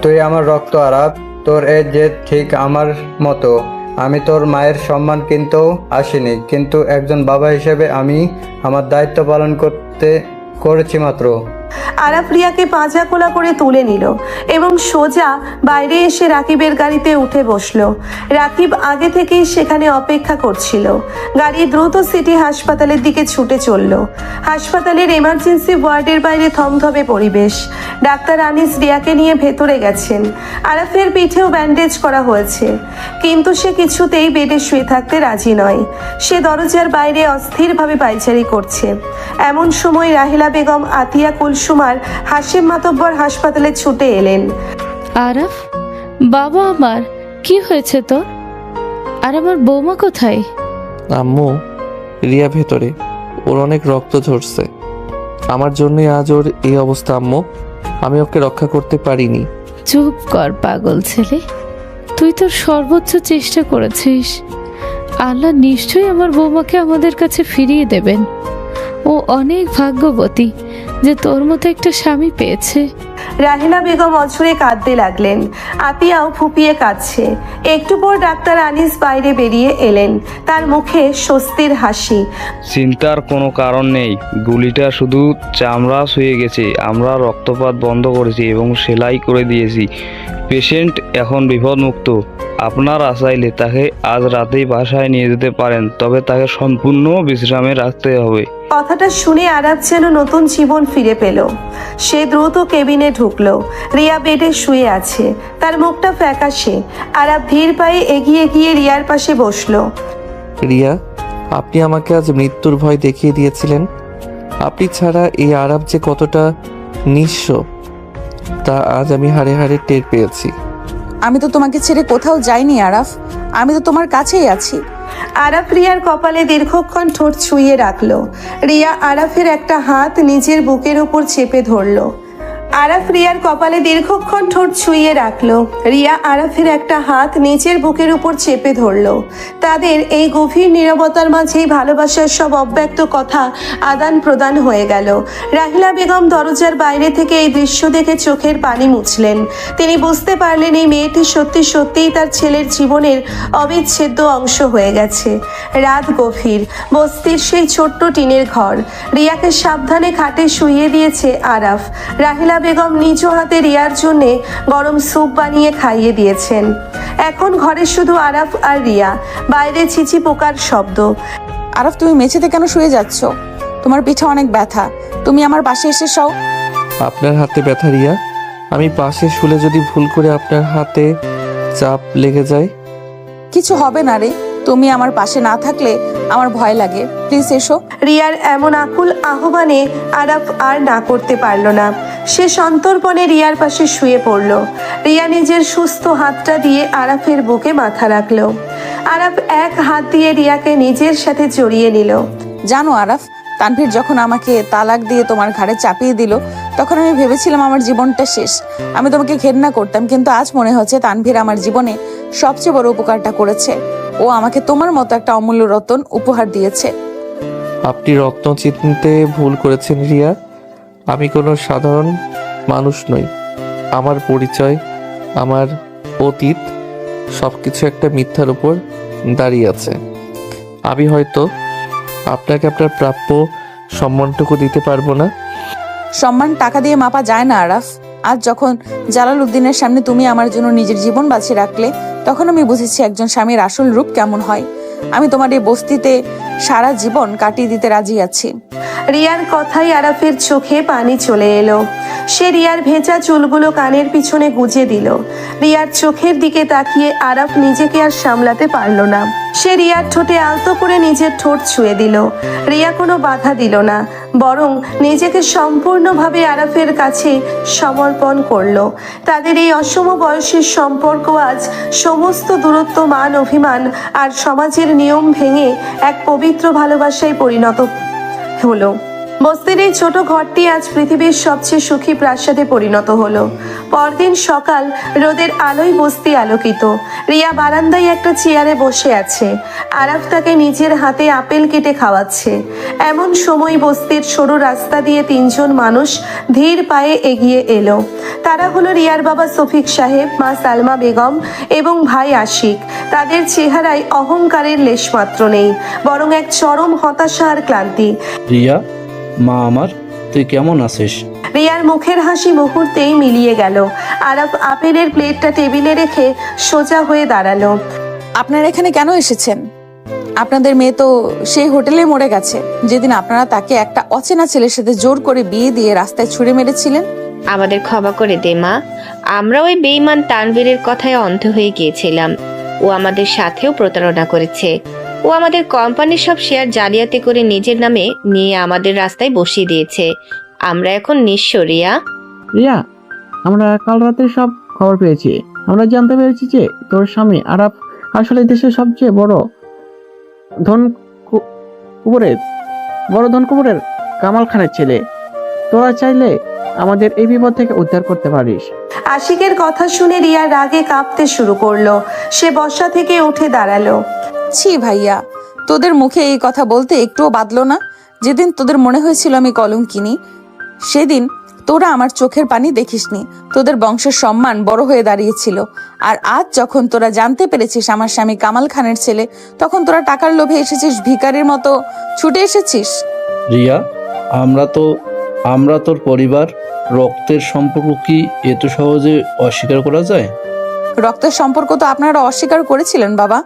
তুই আমার রক্ত আরাফ, তোর এই জেদ ঠিক আমার মতো। আমি তোর মায়ের সম্মান কিনতেও আসিনি, কিন্তু একজন বাবা হিসেবে আমি আমার দায়িত্ব পালন করেছি মাত্র। আরাফ রিয়াকে পাঁজা কোলা করে তুলে নিল এবং সোজা বাইরে এসে রাকিবের গাড়িতে উঠে বসলো। রাকিব আগে থেকেই সেখানে অপেক্ষা করছিল। গাড়ি দ্রুত সিটি হাসপাতালের দিকে ছুটে চলল। হাসপাতালের এমার্জেন্সি ওয়ার্ডের বাইরে থমথমে পরিবেশ। ডাক্তার আনিস রিয়াকে নিয়ে ভেতরে গেছেন। আরাফের পিঠেও ব্যান্ডেজ করা হয়েছে, কিন্তু সে কিছুতেই বেডে শুয়ে থাকতে রাজি নয়। সে দরজার বাইরে অস্থিরভাবে পায়চারি করছে। এমন সময় রাহিলা বেগম আতিয়া কুল কুলসুমার হাশেম মাতব্বর হাসপাতালে ছুটে এলেন। আরাফ, বাবা আমার, কি হয়েছে তোর? আর আমার বৌমা কোথায়? আম্মু, রিয়া ভেতরে, ওর অনেক রক্ত ঝরছে। আমার জন্যই আজ ওর এই অবস্থা আম্মু। আমি ওকে রক্ষা করতে পারিনি। চুপ কর পাগল ছেলে, তুই তোর সর্বোচ্চ চেষ্টা করেছিস। আল্লাহ নিশ্চয়ই আমার বৌমাকে আমাদের কাছে ফিরিয়ে দেবেন। ও অনেক ভাগ্যবতী যে তোর মতো একটা স্বামী পেয়েছে। রাহেলা বেগম অঝরে কাঁদতে লাগলেন। আতিয়াও ফুপিয়ে কাঁদছে। একটু পর ডাক্তার আনিস বাইরে বেরিয়ে এলেন, তার মুখে স্বস্তির হাসি। চিন্তার কোনো কারণ নেই, গুলিটা শুধু চামড়া ছুঁয়ে গেছে। আমরা রক্তপাত বন্ধ করেছি এবং সেলাই করে দিয়েছি। পেশেন্ট এখন বিপদমুক্ত। আপনারা চাইলে তাকে আজ রাতেই বাসায় নিয়ে যেতে পারেন, তবে তাকে সম্পূর্ণ বিশ্রামে রাখতে হবে। কথাটা শুনে আরাফ যেন নতুন জীবন ফিরে পেল। সে দ্রুত কেবিনে ঢুকলো। রিয়া বেডে শুয়ে আছে, তার মুখটা ফ্যাকাশে। আরাফ ধীর পায়ে এগিয়ে গিয়ে রিয়ার পাশে বসলো। রিয়া, আপনি আমাকে আজ মৃত্যুর ভয় দেখিয়ে দিয়েছিলেন। আপনি ছাড়া এই আরাফ যে কতটা নিঃস্ব তা আজ আমি হাড়ে হাড়ে টের পেয়েছি। আমি তো তোমাকে ছেড়ে কোথাও যাইনি আরাফ, আমি তো তোমার কাছেই আছি। আরাফ রিয়ার কপালে দীর্ঘক্ষণ ঠোঁট ছুঁয়ে রাখলো। রিয়া আরাফের একটা হাত নিজের বুকের উপর চেপে ধরলো। আরাফ রিয়ার কপালে দীর্ঘক্ষণ ঠোঁট ছুঁয়ে রাখলো। রিয়া আরাফের একটা হাত নিচের বুকের উপর চেপে ধরলো। তাদের এই গভীর নীরবতার মাঝেই ভালোবাসার সব অব্যক্ত কথা আদান প্রদান হয়ে গেল। রাহিলা বেগম দরজার বাইরে থেকে এই দৃশ্য দেখে চোখের পানি মুছলেন। তিনি বুঝতে পারলেন এই মেয়েটি সত্যি সত্যিই তার ছেলের জীবনের অবিচ্ছেদ্য অংশ হয়ে গেছে। রাত গভীর, বস্তির সেই ছোট্ট টিনের ঘর। রিয়াকে সাবধানে খাটে শুইয়ে দিয়েছে আরাফ। রাহিলা বেগম নিজ হাতে রিয়ার জন্যে গরম স্যুপ বানিয়ে খাইয়ে দিয়েছেন। এখন ঘরে শুধু আরাফ আর রিয়া, বাইরে ছিচি পোকার শব্দ। আরাফ, তুমি মেঝেতে কেন শুয়ে যাচ্ছ? তোমার পিঠে অনেক ব্যথা, তুমি আমার পাশে এসে শও। আপনার হাতে ব্যথা রিয়া? আমি পাশে শুলে যদি ভুল করে আপনার হাতে চাপ লেগে যায়? কিছু হবে না রে, তুমি আমার পাশে না থাকলে আমার ভয় লাগে, প্লিজ এসো। রিয়ার এমন আকুল আহ্বানে আরাফ আর না করতে পারল না। সে সন্তর্পণে রিয়ার পাশে শুয়ে পড়ল। রিয়া নিজের সুস্থ হাতটা দিয়ে আরাফের বুকে মাথা রাখলো। আরাফ এক হাত দিয়ে রিয়াকে নিজের সাথে জড়িয়ে নিল। জানো আরাফ, তানভীর যখন আমাকে তালাক দিয়ে তোমার ঘাড়ে চাপিয়ে দিল, তখন আমি ভেবেছিলাম আমার জীবনটা শেষ। আমি তোমাকে ঘেন্না করতাম, কিন্তু আজ মনে হচ্ছে তানভীর আমার জীবনে সবচেয়ে বড় উপকারটা করেছে। ও আমাকে তোমার মতো একটা অমূল্য রতন উপহার দিয়েছে। আপনি রত্ন চিনতে ভুল করেছেন রিয়া। আমি কোনো সাধারণ মানুষ নই। আমার পরিচয়, আমার অতীত সবকিছু একটা মিথ্যার উপর দাঁড়িয়ে আছে। আমি হয়তো আপনাকে আপনার প্রাপ্য সম্মানটুকু দিতে পারবো না। সম্মান টাকা দিয়ে মাপা যায় না আরাফ। আজ যখন জালাল উদ্দিনের সামনে তুমি আমার জন্য নিজের জীবন বাঁচিয়ে রাখলে, তখন আমি বুঝেছি একজন স্বামীর আসল রূপ কেমন হয়। আমি তোমার এই বস্তিতে সারা জীবন কাটিয়ে দিতে রাজি আছি। রিয়ার কথাই আরাফের চোখে পানি চলে এলো। সে রিয়ার ভেজা চুলগুলো কানের পিছনে গুজে দিল। রিয়ার চোখের দিকে তাকিয়ে আরাফ নিজেকে আর সামলাতে পারল না। সে রিয়ার ঠোঁটে আলতো করে নিজের ঠোঁট ছুঁয়ে দিল। রিয়া কোনো বাধা দিল না, বরং নিজেকে সম্পূর্ণভাবে আরাফের কাছে সমর্পণ করলো। তাদের এই অসম বয়সের সম্পর্ক আজ সমস্ত দূরত্ব, মান অভিমান আর সমাজের নিয়ম ভেঙে এক পবিত্র ভালোবাসায় পরিণত হলো। বস্তির এই ছোট ঘরটি আজ পৃথিবীর সবচেয়ে সুখী প্রাসাদে পরিণত হলো। পরদিন সকাল, রোদের আলোয় বস্তি আলোকিত। রিয়া বারান্দায় একটা চেয়ারে বসে আছে। আরাফ তাকে নিজের হাতে আপেল কেটে খাওয়াচ্ছে। এমন সময় বস্তির সরু রাস্তা দিয়ে তিনজন মানুষ ধীর পায়ে এগিয়ে এলো। তারা হলো রিয়ার বাবা শফিক সাহেব, মা সালমা বেগম এবং ভাই আশিক। তাদের চেহারায় অহংকারের লেশমাত্র নেই, বরং এক চরম হতাশা আর ক্লান্তি। রিয়া, মা আমার, তুই কেমন আছিস? রিয়ার মুখের হাসি মুহূর্তেই মিলিয়ে গেল। আরাফ আপেলের প্লেটটা টেবিলে রেখে সোজা হয়ে দাঁড়ালো। আপনারা এখানে কেন এসেছেন? আপনাদের মেয়ে তো সেই হোটেলে মরে গেছে, যেদিন আপনারা তাকে একটা অচেনা ছেলের সাথে জোর করে বিয়ে দিয়ে রাস্তায় ছুঁড়ে মেরেছিলেন। আমাদের ক্ষমা করে দে মা, আমরা ওই বেঈমান তানভীরের কথায় অন্ধ হয়ে গিয়েছিলাম। ও আমাদের সাথেও প্রতারণা করেছে। ও আমাদের কোম্পানির সব শেয়ার জালিয়াতি করে নিজের নামে নিয়ে আমাদের রাস্তায় বসিয়ে দিয়েছে। আমরা এখন নিঃস্ব রিয়া। রিয়া, আমরা কাল রাতে সব খবর পেয়েছি। আমরা জানতে পেরেছি যে তোর স্বামী আরাফ আসলে দেশের সবচেয়ে বড় ধনকুবেরের কামাল খানের ছেলে। তোরা চাইলে আমাদের এই বিপদ থেকে উদ্ধার করতে পারিস। আশিকের কথা শুনে রিয়া রাগে কাঁপতে শুরু করলো। সে বসা থেকে উঠে দাঁড়ালো। ছি ভাইয়া, তোদের মুখে এই কথা বলতে একটুও বাদলো না? যেদিন তোদের মনে হয়েছিল আমি কলঙ্কিনী, সেদিন তোরা আমার চোখের পানি দেখিসনি। তোদের বংশের সম্মান বড় হয়ে দাঁড়িয়েছিল। আর আজ যখন তোরা জানতে পেরেছিস আমার স্বামী কামাল খানের ছেলে, তখন তোরা টাকার লোভে এসেছিস, ভিখারির মতো ছুটে এসেছিস। রিয়া, আমরা তোর পরিবার, রক্তের সম্পর্ক কি এত সহজে অস্বীকার করা যায়? রক্তের সম্পর্ক তো আপনারা অস্বীকার করেছিলেন বাবা।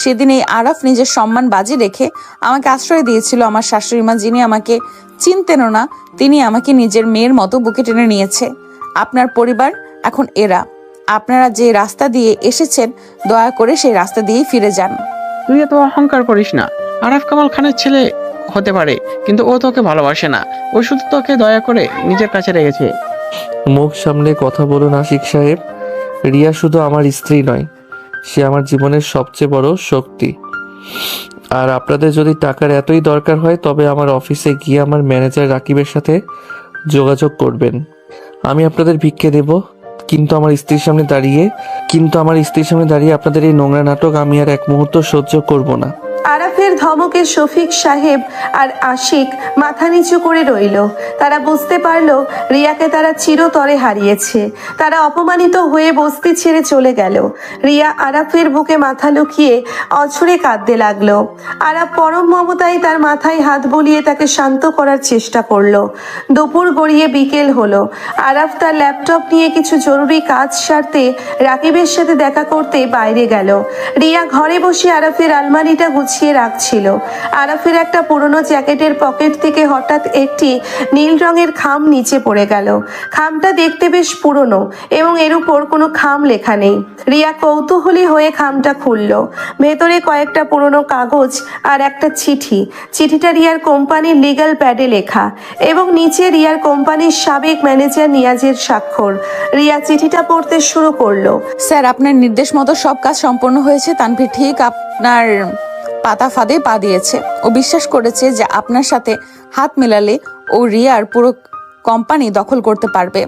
সেদিন এই আরাফ নিজের সম্মান বাজি রেখে আমাকে আশ্রয় দিয়েছিল। আমার শাশুড়ি মা, যিনি আমাকে চিনতেনও না, তিনি আমাকে নিজের মেয়ের মতো বুকে টেনে নিয়েছে। আপনার পরিবার এখন এরা। আপনারা যে রাস্তা দিয়ে এসেছেন, দয়া করে সেই রাস্তা দিয়েই ফিরে যান। তুই এত অহংকার করিস না। আরাফ কামাল খানের ছেলে হতে পারে, কিন্তু ও তোকে ভালোবাসে না। ও শুধু তোকে দয়া করে নিজের কাছে রেখেছে। মুখ সামনে কথা বলুন আশিক সাহেব। রিয়া শুধু আমার স্ত্রী নয়, সে আমার জীবনের সবচেয়ে বড় শক্তি। আর আপনাদের যদি টাকার এতই দরকার হয়, তবে আমার অফিসে গিয়ে আমার ম্যানেজার রাকিবের সাথে যোগাযোগ করবেন। আমি আপনাদের ভিক্ষে দেব, কিন্তু আমার স্ত্রীর সামনে দাঁড়িয়ে আপনাদের এই নোংরা নাটক আমি আর এক মুহূর্ত সহ্য করব না। আরাফের ধমকে শফিক সাহেব আর আশিক মাথা নিচু করে রইল। তারা বুঝতে পারলো রিয়াকে তারা চিরতরে হারিয়েছে। তারা অপমানিত হয়ে বস্তি ছেড়ে চলে গেল। রিয়া আরাফের বুকে মাথা লুকিয়ে অঝরে কাঁদতে লাগলো। আরাফ পরম মমতায় তার মাথায় হাত বুলিয়ে তাকে শান্ত করার চেষ্টা করলো। দুপুর গড়িয়ে বিকেল হলো। আরাফ তার ল্যাপটপ নিয়ে কিছু জরুরি কাজ সারতে রাকিবের সাথে দেখা করতে বাইরে গেল। রিয়া ঘরে বসে আরাফের আলমারিটা গুছিয়ে রাখছিল। আরাফের একটা পুরনো জ্যাকেটের পকেট থেকে হঠাৎ একটি নীল রঙের খাম নিচে পড়ে গেল। খামটা দেখতে বেশ পুরনো এবং এর উপর কোনো খাম লেখা নেই। রিয়া কৌতূহলী হয়ে খামটা খুলল। ভেতরে কয়েকটা পুরনো কাগজ আর একটা চিঠি। চিঠিটা রিয়ার কোম্পানির লিগ্যাল প্যাডে লেখা এবং নিচে রিয়ার কোম্পানির সাবেক ম্যানেজার নিয়াজের স্বাক্ষর। রিয়া চিঠিটা পড়তে শুরু করলো। স্যার, আপনার নির্দেশ মতো সব কাজ সম্পন্ন হয়েছে। তানভীর ঠিক আপনার পাতা ফাঁদে পা দিয়েছে। ও বিশ্বাস করেছে যে আপনার সাথে হাত মেলালে ও রিয়ার পুরো কোম্পানি দখল করতে পারবে।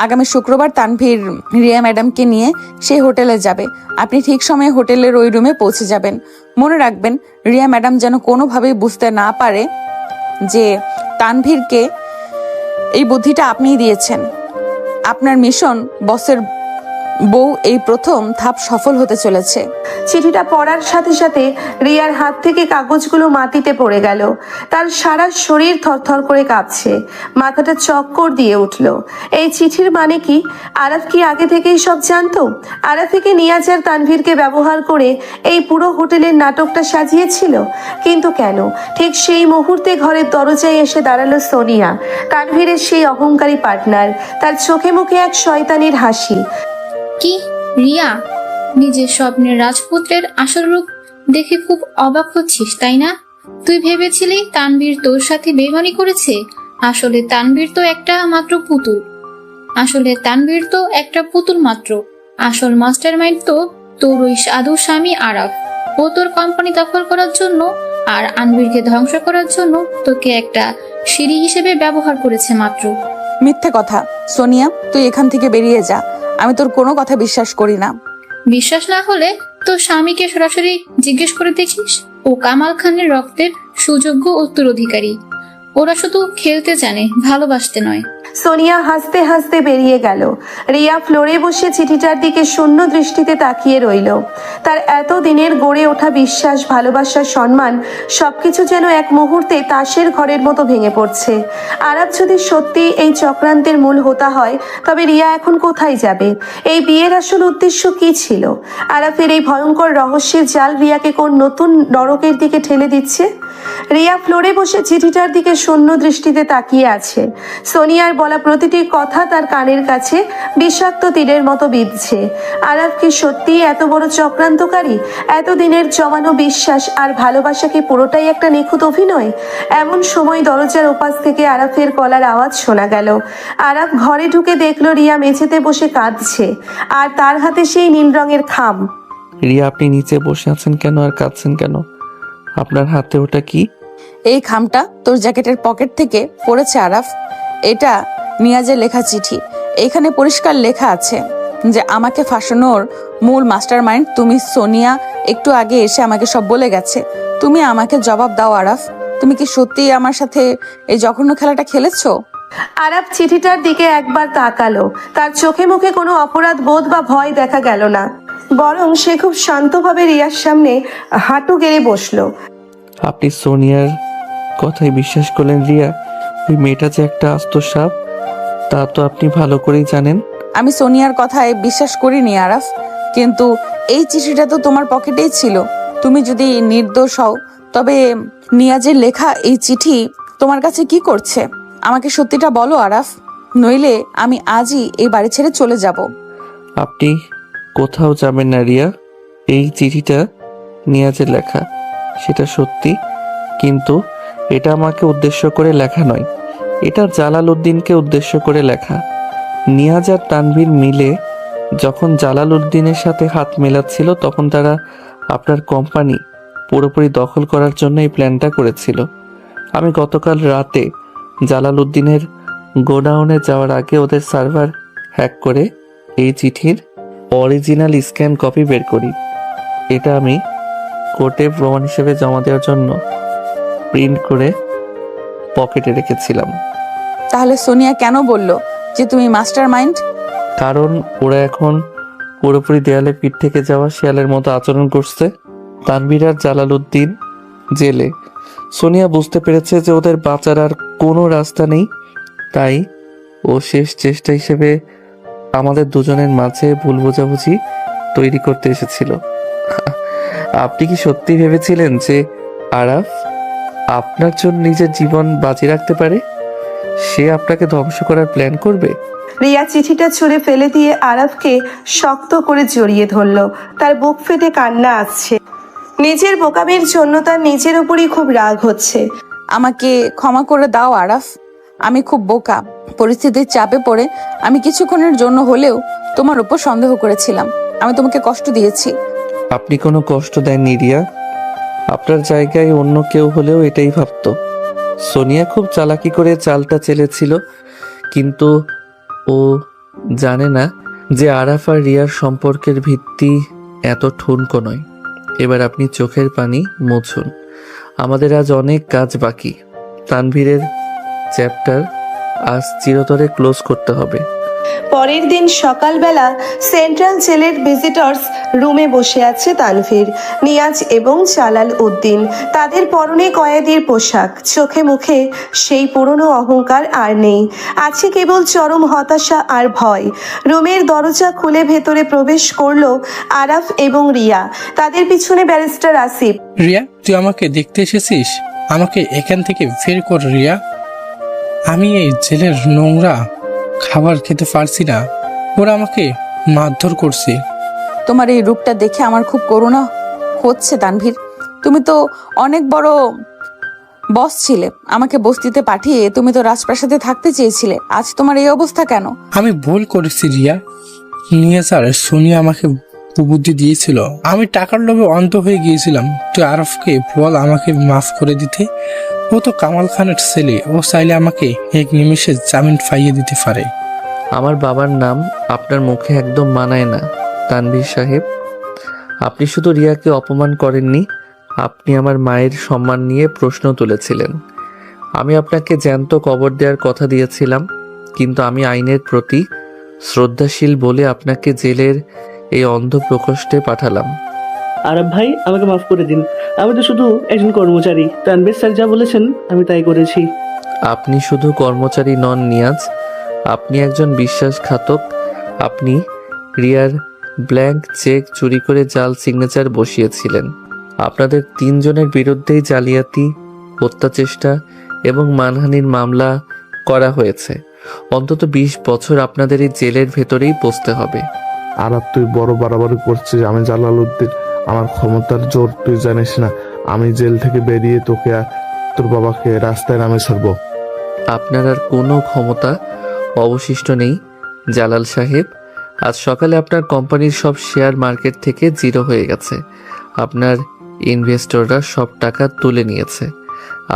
আগামী শুক্রবার তানভীর রিয়া ম্যাডামকে নিয়ে সেই হোটেলে যাবে। আপনি ঠিক সময়ে হোটেলের ওই রুমে পৌঁছে যাবেন। মনে রাখবেন, রিয়া ম্যাডাম যেন কোনোভাবেই বুঝতে না পারে যে তানভীরকে এই বুদ্ধিটা আপনিই দিয়েছেন। আপনার মিশন বসের বউ এই প্রথম ধাপ সফল হতে চলেছে। চিঠিটা পড়ার সাথে সাথে রিয়ার হাত থেকে কাগজগুলো মাটিতে পড়ে গেল। তার সারা শরীর থরথর করে কাঁপছে, মাথাটা চক্কর দিয়ে উঠল। এই চিঠির মানে কি? আরাফ কি আগে থেকেই সব জানতো? আরাফিকে নিয়াজ আর তানভীরকে ব্যবহার করে এই পুরো হোটেলের নাটকটা সাজিয়েছিল। কিন্তু কেন? ঠিক সেই মুহূর্তে ঘরের দরজায় এসে দাঁড়ালো সোনিয়া, তানভীরের সেই অহংকারী পার্টনার। তার চোখে মুখে এক শয়তানির হাসি। কি রিয়া, নিজের স্বপ্নের রাজপুত্রের আসল রূপ দেখে খুব অবাক হচ্ছিস, তাই না? তুই ভেবেছিলি তানভীর তোর সাথে বেইমানি করেছে। আসলে তানভীর তো একটা পুতুল মাত্র। আসল মাস্টারমাইন্ড তো তোর ওই সাধু স্বামী আরাফ। ও তোর কোম্পানি দখল করার জন্য আর আনবীরকে ধ্বংস করার জন্য তোকে একটা সিঁড়ি হিসেবে ব্যবহার করেছে মাত্র। মিথ্যে কথা। সোনিয়া, তুই এখান থেকে বেরিয়ে যা। আমি তোর কোনো কথা বিশ্বাস করি না। বিশ্বাস না হলে তোর স্বামীকে সরাসরি জিজ্ঞেস করে দেখিস। ও কামাল খানের রক্তের সুযোগ্য উত্তরাধিকারী। ওরা শুধু খেলতে জানে, ভালোবাসতে নয়। সোনিয়া হাসতে হাসতে বেরিয়ে গেল। রিয়া ফ্লোরে বসে চিঠিটার দিকে শূন্য দৃষ্টিতে তাকিয়ে রইল। তার এত দিনের গড়ে ওঠা বিশ্বাস, ভালোবাসা, সম্মান সবকিছু যেন এক মুহূর্তে তাসের ঘরের মতো ভেঙে পড়ছে। আরাফ যদি সত্যি এই চক্রান্তের মূল হোতা হয়, তবে রিয়া এখন কোথায় যাবে? এই বিয়ের আসল উদ্দেশ্য কি ছিল? আরাফের এই ভয়ঙ্কর রহস্যের জাল রিয়াকে কোন নতুন নরকের দিকে ঠেলে দিচ্ছে? রিয়া ফ্লোরে বসে চিঠিটার দিকে শূন্য দৃষ্টিতে তাকিয়ে আছে। সোনিয়ার বলা প্রতিটি কথা তার কানের কাছে বিষাক্ত তীরের মতো বিঁধছে। আরাফ কি সত্যিই এত বড় চক্রান্তকারী? এতদিনের জমানো বিশ্বাস আর ভালোবাসা কি পুরোটাই একটা নিখুঁত অভিনয়? এমন সময় দরজার ওপাশ থেকে আরাফের গলার আওয়াজ শোনা গেল। আরাফ ঘরে ঢুকে দেখলো রিয়া মেঝেতে বসে কাঁদছে, আর তার হাতে সেই নীল রঙের খাম। রিয়া, আপনি নিচে বসে আছেন কেন আর কাঁদছেন কেন? আপনার হাতে ওটা কি? এই খামটা তোর জ্যাকেটের পকেট থেকে পড়েছে আরাফ। এটা নিয়াজের লেখা চিঠি। এখানে পরিষ্কার লেখা আছে যে আমাকে ফাঁসানোর মূল মাস্টার মাইন্ড তুমি। সোনিয়া একটু আগে এসে আমাকে সব বলে গেছে। তুমি আমাকে জবাব দাও আরাফ, তুমি কি সত্যিই আমার সাথে এই জঘন্য খেলাটা খেলেছো? আরাফ চিঠিটার দিকে একবার তাকালো। তার চোখে মুখে কোনো অপরাধ বোধ বা ভয় দেখা গেল না, বরং সে খুব শান্তভাবে রিয়ার সামনে হাঁটু গেড়ে বসলো। আপনি সোনিয়ার কথাই বিশ্বাস করলেন রিয়া? ওই মেয়েটা যে একটা আস্ত সাপ তা তো আপনি ভালো করেই জানেন। আমি সোনিয়ার কথায় বিশ্বাস করিনি আরাফ, কিন্তু এই চিঠিটা তো তোমার পকেটেই ছিল। তুমি যদি নির্দোষ হও তবে নিয়াজের লেখা এই চিঠি তোমার কাছে কি করছে? আমাকে সত্যিটা বলো আরাফ, নইলে আমি আজই এই বাড়ি ছেড়ে চলে যাব। আপনি কোথাও যাবেন না রিয়া। এই চিঠিটা নিয়াজের লেখা, সেটা সত্যি, কিন্তু এটা আমাকে উদ্দেশ্য করে লেখা নয়। এটা জালাল উদ্দিনকে উদ্দেশ্য করে লেখা। নিয়াজ আর তানভীর মিলে যখন জালাল উদ্দিনের সাথে হাত মেলাচ্ছিল তখন তারা আপনার কোম্পানি পুরোপুরি দখল করার জন্য এই প্ল্যানটা করেছিল। আমি গতকাল রাতে জালাল উদ্দিনের গোডাউনে যাওয়ার আগে ওদের সার্ভার হ্যাক করে এই চিঠির অরিজিনাল স্ক্যান কপি বের করি। এটা আমি কোর্টে প্রমাণ হিসেবে জমা দেওয়ার জন্য প্রিন্ট করে পকেটে রেখেছিলাম। তাহলে সোনিয়া কেন বলল যে তুমি মাস্টার মাইন্ড? কারণ ওরা এখন পুরোপুরি দেয়ালে পিঠ থেকে যাওয়া শিয়ালের মতো আচরণ করছে। তানভীর আর জালাল উদ্দিন জেলে। সোনিয়া বুঝতে পেরেছে যে ওদের বাঁচার আর কোনো রাস্তা নেই, তাই ও শেষ চেষ্টা হিসেবে আমাদের দুজনের মাঝে ভুল বোঝাবুঝি তৈরি করতে এসেছিল। আপনি কি সত্যি ভেবেছিলেন যে আরাফ আপনার জন্য নিজের জীবন বাজি রাখতে পারে? সে আপনাকে ধ্বংস করার প্ল্যান করবে? রিয়া চিঠিটা ছুঁড়ে ফেলে দিয়ে আরাফকে শক্ত করে জড়িয়ে ধরলো। তার বুক ফেটে কান্না আসছে। নিজের বোকামির জন্য তার নিজের উপরই খুব রাগ হচ্ছে। আমাকে ক্ষমা করে দাও আরাফ, আমি খুব বোকা। পরিস্থিতির চাপে পড়ে আমি কিছুক্ষণের জন্য হলেও তোমার উপর সন্দেহ করেছিলাম। আমি তোমাকে কষ্ট দিয়েছি। আপনি কোনো কষ্ট দেননি রিয়া। আপনার জায়গায় অন্য কেউ হলেও এটাই ভাবতো। সোনিয়া খুব চালাকি করে চালটা চেলেছিল, কিন্তু ও জানে না যে আরাফ আর রিয়ার সম্পর্কের ভিত্তি এত ঠুনকো নয়। এবার আপনি চোখের পানি মুছুন, আমাদের আজ অনেক কাজ বাকি। তানভীরের চ্যাপ্টার আজ চিরতরে ক্লোজ করতে হবে। পরের দিন সকালবেলা সেন্ট্রাল জেলের ভিজিটর্স রুমে বসে আছে তানভীর, নিয়াজ এবং জালাল উদ্দিন। তাদের পরনে কয়েদির পোশাক, চোখে মুখে সেই পুরনো অহংকার আর নেই, আছে কেবল চরম হতাশা আর ভয়। রুমের দরজা খুলে ভেতরে প্রবেশ করলো আরাফ এবং রিয়া। তাদের পিছনে ব্যারিস্টার আসিফ। রিয়া, তুই আমাকে দেখতে এসেছিস? আমাকে এখান থেকে বের কর রিয়া। আমি এই জেলের নোংরা খাবার খেতে পারছি না, ওরা আমাকে মারধর করছে। তোমার এই রূপটা দেখে আমার খুব করুণা হচ্ছে তানভীর। তুমি তো অনেক বড় বস ছিলে, আমাকে বস্তিতে পাঠিয়ে তুমি তো রাজপ্রাসাদে থাকতে চেয়েছিলে। আজ তোমার এই অবস্থা কেন? আমি ভুল করেছি রিয়া। নিয়ে স্যার সোনিয়া আমাকে বুদ্ধি দিয়েছিল, আমি টাকার লোভে অন্ধ হয়ে গিয়েছিলাম। তুই আরফকে বল আমাকে মাফ করে দিতে। ও তো কামাল খানের ছেলে, ও চাইলে আমাকে এক নিমিষে জামিন পাইয়ে দিতে পারে। আমার বাবার নাম আপনার মুখে একদম মানায় না তানভীর সাহেব। আপনি শুধু রিয়াকে অপমান করেননি, আপনি আমার মায়ের সম্মান নিয়ে প্রশ্ন তুলেছিলেন। আমি আপনাকে জ্যান্ত কবর দেওয়ার কথা দিয়েছিলাম, কিন্তু আমি আইনের প্রতি শ্রদ্ধাশীল বলে আপনাকে জেলের এই অন্ধ প্রকোষ্ঠে পাঠালাম। আরব ভাই, আমাকে মাফ করে দিন। আমি তো শুধু একজন কর্মচারী। তানভীর স্যার যা বলেছেন আমি তাই করেছি। আপনি শুধু কর্মচারী নন নিয়াজ, আপনি একজন বিশ্বাসঘাতক। আপনি রিয়ার ব্ল্যাঙ্ক চেক চুরি করে জাল সিগনেচার বসিয়েছিলেন। আপনাদের তিনজনের বিরুদ্ধেই জালিয়াতি, হত্যা চেষ্টা এবং মানহানির মামলা করা হয়েছে। অন্তত 20 বছর আপনাদের এই জেলের ভেতরেই বসতে হবে। আরাফ, তুই বড় বাড়াবাড়ি করছিস। আমি জালালউদ্দিন, আমার ক্ষমতার জোর তুই জানিস না। আমি জেল থেকে বেরিয়ে তোকে আর তোর বাবাকে রাস্তায় নামে ছাড়বো। আপনার আর কোনো ক্ষমতা অবশিষ্ট নেই জালাল সাহেব। আজ সকালে আপনার কোম্পানির সব শেয়ার মার্কেট থেকে জিরো হয়ে গেছে। আপনার ইনভেস্টররা সব টাকা তুলে নিয়েছে।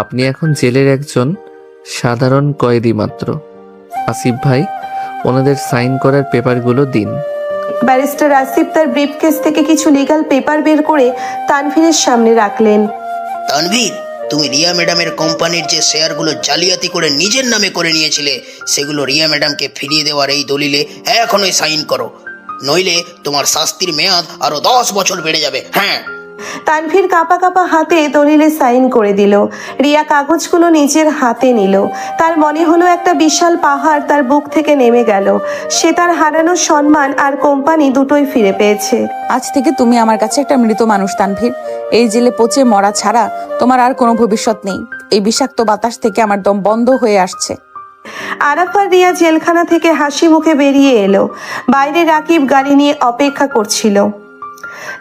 আপনি এখন জেলের একজন সাধারণ কয়েদি মাত্র। আসিফ ভাই, ওনাদের সাইন করার পেপারগুলো দিন। ব্যারিস্টার আসিফ তার ব্রিফকেস থেকে কিছু লিগ্যাল পেপার বের করে তানভীরের সামনে রাখলেন। তানভীর, তুমি রিয়া ম্যাডামের কোম্পানির যে শেয়ারগুলো জালিয়াতি করে নিজের নামে করে নিয়েছিলে সেগুলো রিয়া ম্যাডামকে ফিরিয়ে দেওয়ার এই দলিলে এখনই সাইন করো, নইলে তোমার শাস্তির মেয়াদ আরো 10 বছর বেড়ে যাবে। হ্যাঁ। তানভীর কাঁপা কাঁপা হাতে দলিলে সাইন করে দিল। রিয়া কাগজগুলো নিজের হাতে নিল। তার মনে হলো একটা বিশাল পাহাড় তার বুক থেকে নেমে গেল। সে তার হারানো সম্মান আর কোম্পানি দুটোই ফিরে পেয়েছে। আজ থেকে তুমি আমার কাছে একটা মৃত মানুষ তানভীর। এই জেলে পচে মরা ছাড়া তোমার আর কোনো ভবিষ্যৎ নেই। এই বিষাক্ত বাতাস থেকে আমার দম বন্ধ হয়ে আসছে। আরাফ আর রিয়া জেলখানা থেকে হাসি মুখে বেরিয়ে এলো। বাইরে রাকিব গাড়ি নিয়ে অপেক্ষা করছিল।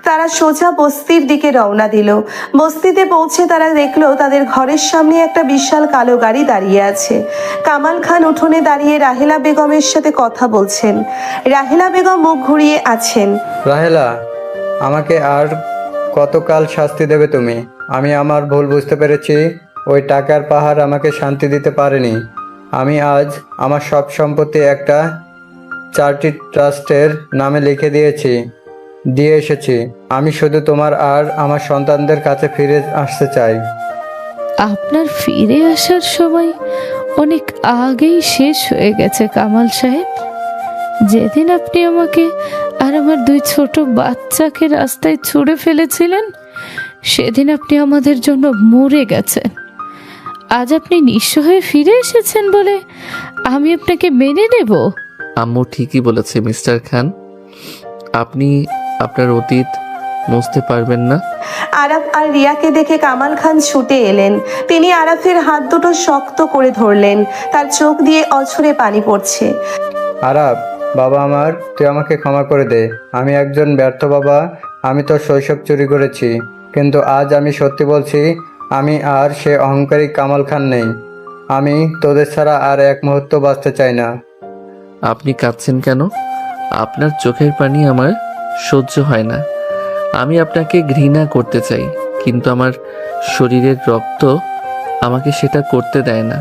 তারা সোজা বস্তির দিকে রওনা দিল। বস্তিতে পৌঁছে তারা দেখলো তাদের ঘরের সামনে একটা বিশাল কালো গাড়ি দাঁড়িয়ে আছে। কামাল খান উঠোনে দাঁড়িয়ে রাহেলা বেগমের সাথে কথা বলছেন। রাহেলা বেগম মুখ ঘুরিয়ে আছেন। রাহেলা, আমাকে আর কতকাল শাস্তি দেবে তুমি? আমি আমার ভুল বুঝতে পেরেছি। ওই টাকার পাহাড় আমাকে শান্তি দিতে পারেনি। আমি আজ আমার সব সম্পত্তি একটা চ্যারিটি ট্রাস্টের নামে লিখে দিয়ে এসেছি। আমি শুধু তোমার আর আমার সন্তানদের কাছে ফিরে আসতে চাই। আপনার ফিরে আসার সময় অনেক আগেই শেষ হয়ে গেছে কামাল সাহেব। যেদিন আপনি আমাকে আর আমার 2 ছোট বাচ্চাকে রাস্তায় ছুঁড়ে ফেলেছিলেন, সেদিন আপনি আমাদের জন্য মরে গেছেন। আজ আপনি নিঃস্ব হয়ে ফিরে এসেছেন বলে আমি আপনাকে মেনে নেব? আম্মু ঠিকই বলেছে মিস্টার খান। আপনি আপনার অতীত মুছতে পারবেন না। আরাফ আর রিয়াকে দেখে কামাল খান ছুটে এলেন। তিনি আরাফের হাত দুটো শক্ত করে ধরলেন। তার চোখ দিয়ে অঝরে পানি পড়ছে। আরাফ, বাবা আমার, তুই আমাকে ক্ষমা করে দে। আমি একজন ব্যর্থ বাবা। আমি তোর শৈশব চুরি করেছি, কিন্তু আজ আমি সত্যি বলছি, আমি আর সে অহংকারী কামাল খান নেই। আমি তোদের ছাড়া আর এক মুহূর্ত বাঁচতে চাই না। আপনি কাঁদছেন কেন? আপনার চোখের পানি আমার সহ্য হয় না। আমি আপনাকে ঘৃণা করতে চাই, কিন্তু আমার শরীরের রক্ত আমাকে সেটা করতে দেয় না।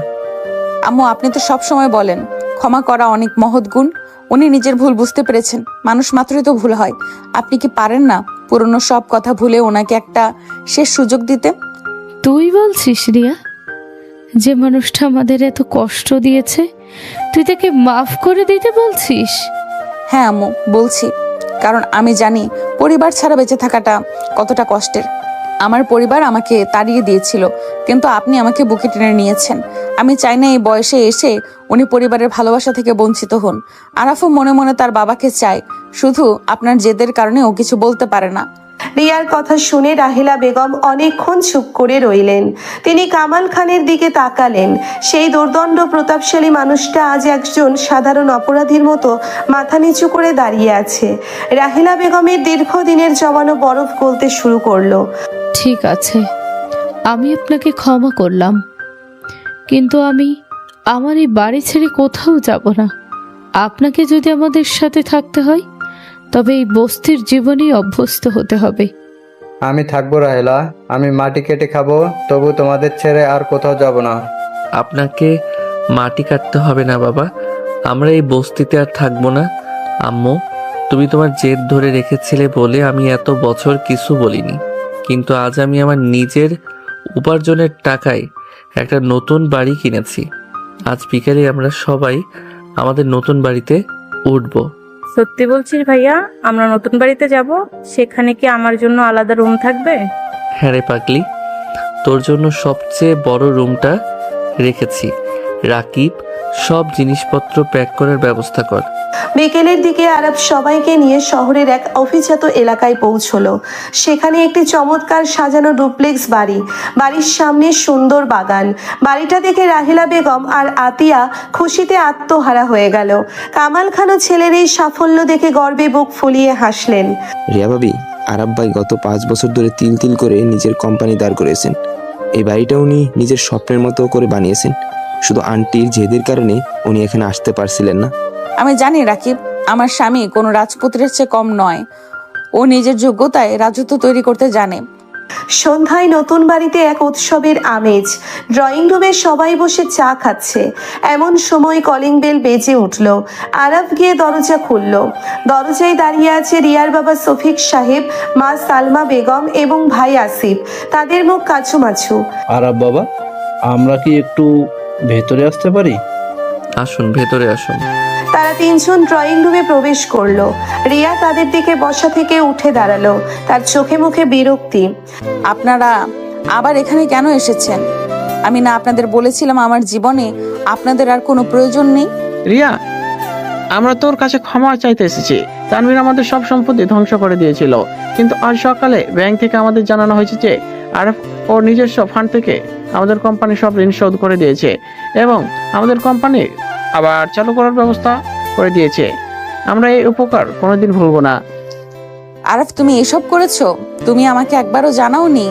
আম্মু, আপনি তো সব সময় বলেন ক্ষমা করা অনেক মহৎ গুণ। উনি নিজের ভুল বুঝতে পেরেছেন। মানুষ মাত্রই তো ভুল হয়। আপনি কি পারেন না পুরনো সব কথা ভুলে ওনাকে একটা শেষ সুযোগ দিতে? তুই বলছিস রিয়া, যে মানুষটা আমাদের এত কষ্ট দিয়েছে, তুই তাকে মাফ করে দিতে বলছিস? হ্যাঁ আম্মু, বলছি। কারণ আমি জানি পরিবার ছাড়া বেঁচে থাকাটা কতটা কষ্টের। আমার পরিবার আমাকে তাড়িয়ে দিয়েছিল, কিন্তু আপনি আমাকে বুকে টেনে নিয়েছেন। আমি চাই না এই বয়সে এসে উনি পরিবারের ভালোবাসা থেকে বঞ্চিত হন। আরাফও মনে মনে তার বাবাকে চায়, শুধু আপনার জেদের কারণে ও কিছু বলতে পারে না। রিয়ার কথা শুনে রাহেলা বেগম অনেকক্ষণ চুপ করে রইলেন। তিনি কামাল খানের দিকে তাকালেন। সেই দুর্দণ্ড প্রতাপশালী মানুষটা আজ একজন সাধারণ অপরাধীর মতো মাথা নিচু করে দাঁড়িয়ে আছে। রাহেলা বেগমের দীর্ঘদিনের জমানো বরফ গলতে শুরু করলো। ঠিক আছে, আমি আপনাকে ক্ষমা করলাম, কিন্তু আমি আমার এই বাড়ি ছেড়ে কোথাও যাব না। আপনাকে যদি আমাদের সাথে থাকতে হয়, তবে এই বস্তির জীবনেই অভ্যস্ত হতে হবে। আমি থাকবো রাহেলা। আমি মাটি কেটে খাবো, তবু তোমাদের ছেড়ে আর কোথাও যাব না। আপনাকে মাটি কাটতে হবে না বাবা। আমরা এই বস্তিতে আর থাকবো না। আম্মু, তুমি তোমার জেদ ধরে রেখেছিলে বলে আমি এত বছর কিছু বলিনি, কিন্তু আজ আমি আমার নিজের উপার্জনের টাকায় একটা নতুন বাড়ি কিনেছি। আজ বিকেলে আমরা সবাই আমাদের নতুন বাড়িতে উঠবো। সত্যি বলছিস ভাইয়া? আমরা নতুন বাড়িতে যাব? সেখানে কি আমার জন্য আলাদা রুম থাকবে? হ্যাঁ রে পাগলি, তোর জন্য সবচেয়ে বড় রুমটা রেখেছি। রাকিব, সব জিনিসপত্র প্যাক করার ব্যবস্থা কর। বিকেলের দিকে আরব সবাইকে নিয়ে শহরের এক অভিজাত এলাকায় পৌঁছলো। সেখানে একটি চমৎকার সাজানো ডুপ্লেক্স বাড়ি, বাড়ির সামনে সুন্দর বাগান। বাড়িটা দেখে রাহিলা বেগম আর আতিয়া খুশিতে আত্মহারা হয়ে গেল। কামাল খানও ছেলের এই সাফল্য দেখে গর্বে বুক ফুলিয়ে হাসলেন। রিয়া ভাবি, আরাব ভাই গত 5 বছর ধরে তিল তিল করে নিজের কোম্পানি দাঁড় করেছেন। এই বাড়িটা উনি নিজের স্বপ্নের মতো করে বানিয়েছেন। শুধু আন্টির জেদের কারণে উনি এখানে আসতে পারছিলেন না। আমি জানি রাকিব, আমার স্বামী কোনো রাজপুত্রের চেয়ে কম নয়। ও নিজের যোগ্যতায় রাজত্ব তৈরি করতে জানে। সন্ধ্যায় নতুন বাড়িতে এক উৎসবের আমেজ। ড্রয়িং রুমে সবাই বসে চা খাচ্ছে। এমন সময় কলিং বেল বেজে উঠল। আরাফ গিয়ে দরজা খুলল। দরজায় দাঁড়িয়ে আছে রিয়ার বাবা শফিক সাহেব, মা সালমা বেগম এবং ভাই আসিফ। তাদের মুখ কাছুমাছু। আরাব বাবা, আমরা কি একটু ভেতরে আসতে পারি? আসুন, ভেতরে আসুন। তারা তিনজন ড্রয়িং রুমে প্রবেশ করলো। রিয়া তাদের দিকে বসা থেকে উঠে দাঁড়ালো, তার চোখে মুখে বিরক্তি। আপনারা আবার এখানে কেন এসেছেন? আমি না আপনাদের বলেছিলাম আমার জীবনে আপনাদের আর কোনো প্রয়োজন নেই? রিয়া, আমরা তোর কাছে ক্ষমা চাইতে এসেছি। তানভীর আমাদের সব সম্পত্তি ধ্বংস করে দিয়েছিল, কিন্তু আজ সকালে ব্যাংক থেকে আমাদের জানানো হয়েছে যে আরব ওর নিজস্ব ফান্ড থেকে আমাদের কোম্পানি সব ঋণ শোধ করে দিয়েছে এবং আমাদের কোম্পানি আবার চালু করার ব্যবস্থা করে দিয়েছে। আমরা এই উপকার কোনোদিন ভুলবো না। আরফ, তুমি এসব করেছো? তুমি আমাকে একবারও জানাওনি।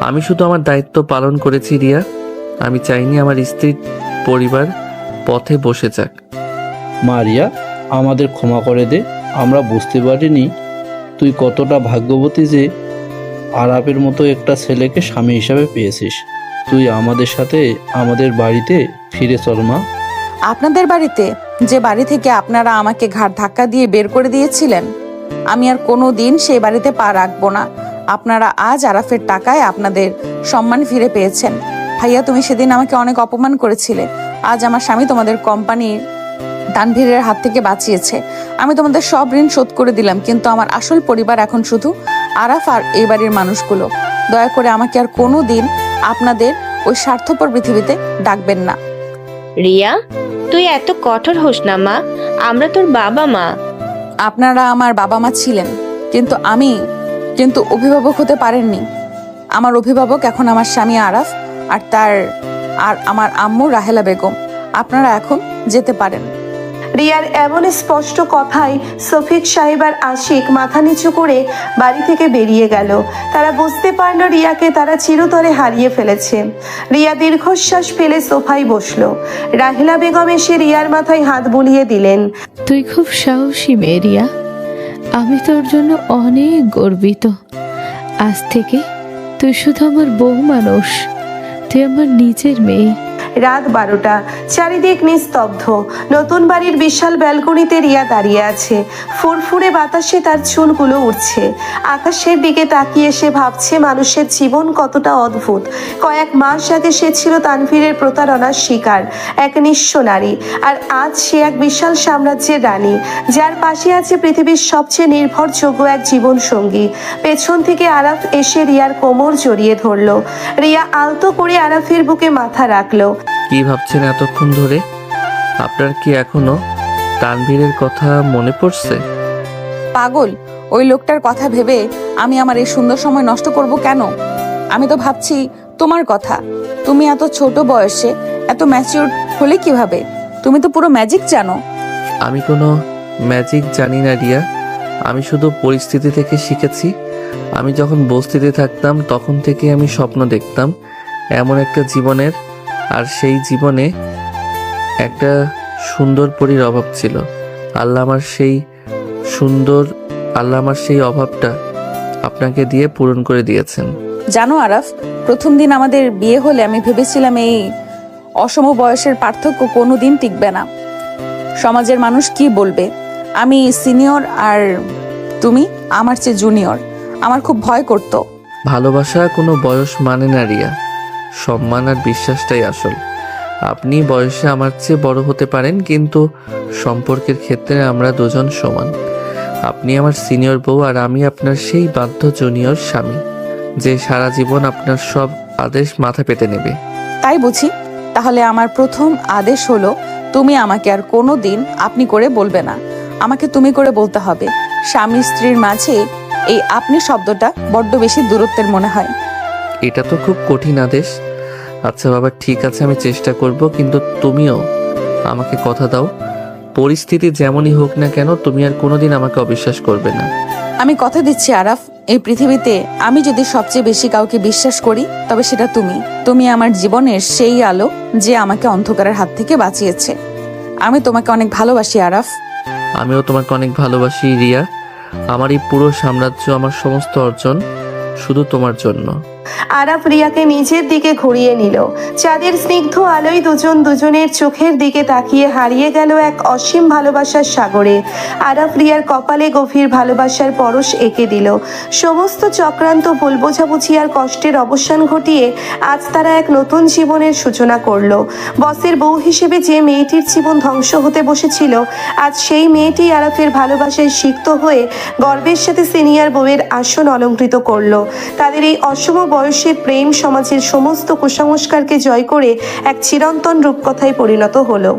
আমি শুধু আমার দায়িত্ব পালন করেছি রিয়া। আমি চাইনি আমার স্ত্রীর পরিবার পথে বসে যাক। মারিয়া, আমাদের ক্ষমা করে দে। আমরা বুঝতে পারিনি তুই কতটা ভাগ্যবতী যে আরাপের মতো একটা ছেলেকে স্বামী হিসাবে পেয়েছিস। তুই আমাদের সাথে আমাদের বাড়িতে ফিরে চল মা। আপনাদের বাড়িতে? যে বাড়ি থেকে আপনারা আমাকে ঘাড় ধাক্কা দিয়ে বের করে দিয়েছিলেন, আমি আর কোনো দিন সেই বাড়িতে পা রাখবো না। আপনারা আজ আরাফের টাকায় আপনাদের সম্মান ফিরে পেয়েছেন। ভাইয়া, তুমি সেদিন আমাকে অনেক অপমান করেছিলে। আজ আমার স্বামী তোমাদের কোম্পানি তানভীরের হাত থেকে বাঁচিয়েছে। আমি তোমাদের সব ঋণ শোধ করে দিলাম, কিন্তু আমার আসল পরিবার এখন শুধু আরাফ আর এই বাড়ির মানুষগুলো। দয়া করে আমাকে আর কোনো দিন আপনাদের ওই স্বার্থপর পৃথিবীতে ডাকবেন না। রিয়া, তুই এত কঠোর হোস না মা, আমরা তোর বাবা মা। আপনারা আমার বাবা মা ছিলেন, কিন্তু অভিভাবক হতে পারেননি। আমার অভিভাবক এখন আমার স্বামী আরাফ আর আমার আম্মু রাহেলা বেগম। আপনারা এখন যেতে পারেন। রিয়ার এমন স্পষ্ট কথায় শফিক সাহেব আর আশিক মাথা নিচু করে বাড়ি থেকে বেরিয়ে গেল। তারা বুঝতে পারল রিয়াকে তারা চিরতরে হারিয়ে ফেলেছে। রিয়া দীর্ঘশ্বাস ফেলে সোফায় বসলো। রাহেলা বেগম এসে রিয়ার মাথায় হাত বুলিয়ে দিলেন। তুই খুব সাহসী মেয়ে রিয়া, আমি তোর জন্য অনেক গর্বিত। আজ থেকে তুই শুধু আমার বউ মানুষ, তুই আমার নিজের মেয়ে। রাত 12টা, চারিদিক নিস্তব্ধ। নতুন বাড়ির বিশাল ব্যালকনিতে রিয়া দাঁড়িয়ে আছে। ফুরফুরে বাতাসে তার চুলগুলো উঠছে। আকাশের দিকে তাকিয়ে সে ভাবছে মানুষের জীবন কতটা অদ্ভুত। কয়েক মাস আগে সে ছিল তানভীরের প্রতারণার শিকার, এক নিঃস্ব নারী। আর আজ সে এক বিশাল সাম্রাজ্যের রানী, যার পাশে আছে পৃথিবীর সবচেয়ে নির্ভরযোগ্য এক জীবন সঙ্গী। পেছন থেকে আরাফ এসে রিয়ার কোমর জড়িয়ে ধরলো। রিয়া আলতো করে আরাফের বুকে মাথা রাখলো। কি ভাবছেন এতক্ষণ ধরে? আপনার কি এখনো তানভীরের কথা মনে পড়ছে? পাগল, ওই লোকটার কথা ভেবে আমি আমার এই সুন্দর সময় নষ্ট করব কেন? আমি তো ভাবছি তোমার কথা। তুমি এত ছোট বয়সে এত ম্যাচিউর হলে কিভাবে? তুমি তো পুরো ম্যাজিক জানো। আমি কোনো ম্যাজিক জানি না রিয়া, আমি শুধু পরিস্থিতি থেকে শিখেছি। আমি যখন বস্তিতে থাকতাম তখন থেকে আমি স্বপ্ন দেখতাম এমন একটা জীবনের, আর সেই জীবনে একটা সুন্দর পরীর অভাব ছিল। আল্লাহ আমার সেই অভাবটা আপনাকে দিয়ে পূরণ করে দিয়েছেন। জানো আরাফ, প্রথম দিন আমাদের বিয়ে হলে আমি ভেবেছিলাম এই অসম বয়সের পার্থক্য কোনোদিন টিকবে না। সমাজের মানুষ কি বলবে? আমি সিনিয়র আর তুমি আমার চেয়ে জুনিয়র। আমার খুব ভয় করতো। ভালোবাসা কোনো বয়স মানে না রিয়া, সম্মান আর বিশ্বাসটাই আসল। আপনি বয়সে আমার চেয়ে বড় হতে পারেন, কিন্তু সম্পর্কের ক্ষেত্রে আমরা দুজন সমান। আপনি আমার সিনিয়র বউ আর আমি আপনার সেই বাধ্য জুনিয়র স্বামী, যে সারা জীবন আপনার সব আদেশ মাথা পেতে নেবে। তাই বুঝি? তাহলে আমার প্রথম আদেশ হলো তুমি আমাকে আর কোনো দিন আপনি করে বলবে না, আমাকে তুমি করে বলতে হবে। স্বামী স্ত্রীর মাঝে এই আপনি শব্দটা বড্ড বেশি দূরত্বের মনে হয়। এটা তো খুব কঠিন আদেশ। আচ্ছা বাবা, ঠিক আছে, আমি চেষ্টা করব, কিন্তু তুমিও আমাকে কথা দাও, পরিস্থিতি যেমনই হোক না কেন তুমি আর কোনোদিন আমাকে অবিশ্বাস করবে না। আমি কথা দিচ্ছি আরাফ, এই পৃথিবীতে আমি যদি সবচেয়ে বেশি কাউকে বিশ্বাস করি তবে সেটা তুমি। তুমি আমার জীবনের সেই আলো যে আমাকে অন্ধকারের হাত থেকে বাঁচিয়েছে। আমি তোমাকে অনেক ভালোবাসি আরাফ। আমিও তোমাকে অনেক ভালোবাসি রিয়া। আমার এই পুরো সাম্রাজ্য, আমার সমস্ত অর্জন শুধু তোমার জন্য। আরাফ রিয়াকে নিজের দিকে ঘুরিয়ে নিল। চাঁদের স্নিগ্ধ আলোয় দুজন দুজনের চোখের দিকে তাকিয়ে হারিয়ে গেল এক অসীম ভালোবাসার সাগরে। আরাফ রিয়ার কপালে গভীর ভালোবাসার পরশ এঁকে দিল। সমস্ত চক্রান্ত, ভুল বোঝাবুঝি আর কষ্টের অবসান ঘটিয়ে আজ তারা এক নতুন জীবনের সূচনা করলো। বসের বউ হিসেবে যে মেয়েটির জীবন ধ্বংস হতে বসেছিল, আজ সেই মেয়েটি আরাফের ভালোবাসায় সিক্ত হয়ে গর্বের সাথে সিনিয়র বউয়ের আসন অলঙ্কৃত করলো। তাদের এই অসম বয়সের প্রেম সমাজের সমস্ত কুসংস্কারকে জয় করে এক চিরন্তন রূপকথায় পরিণত হলো।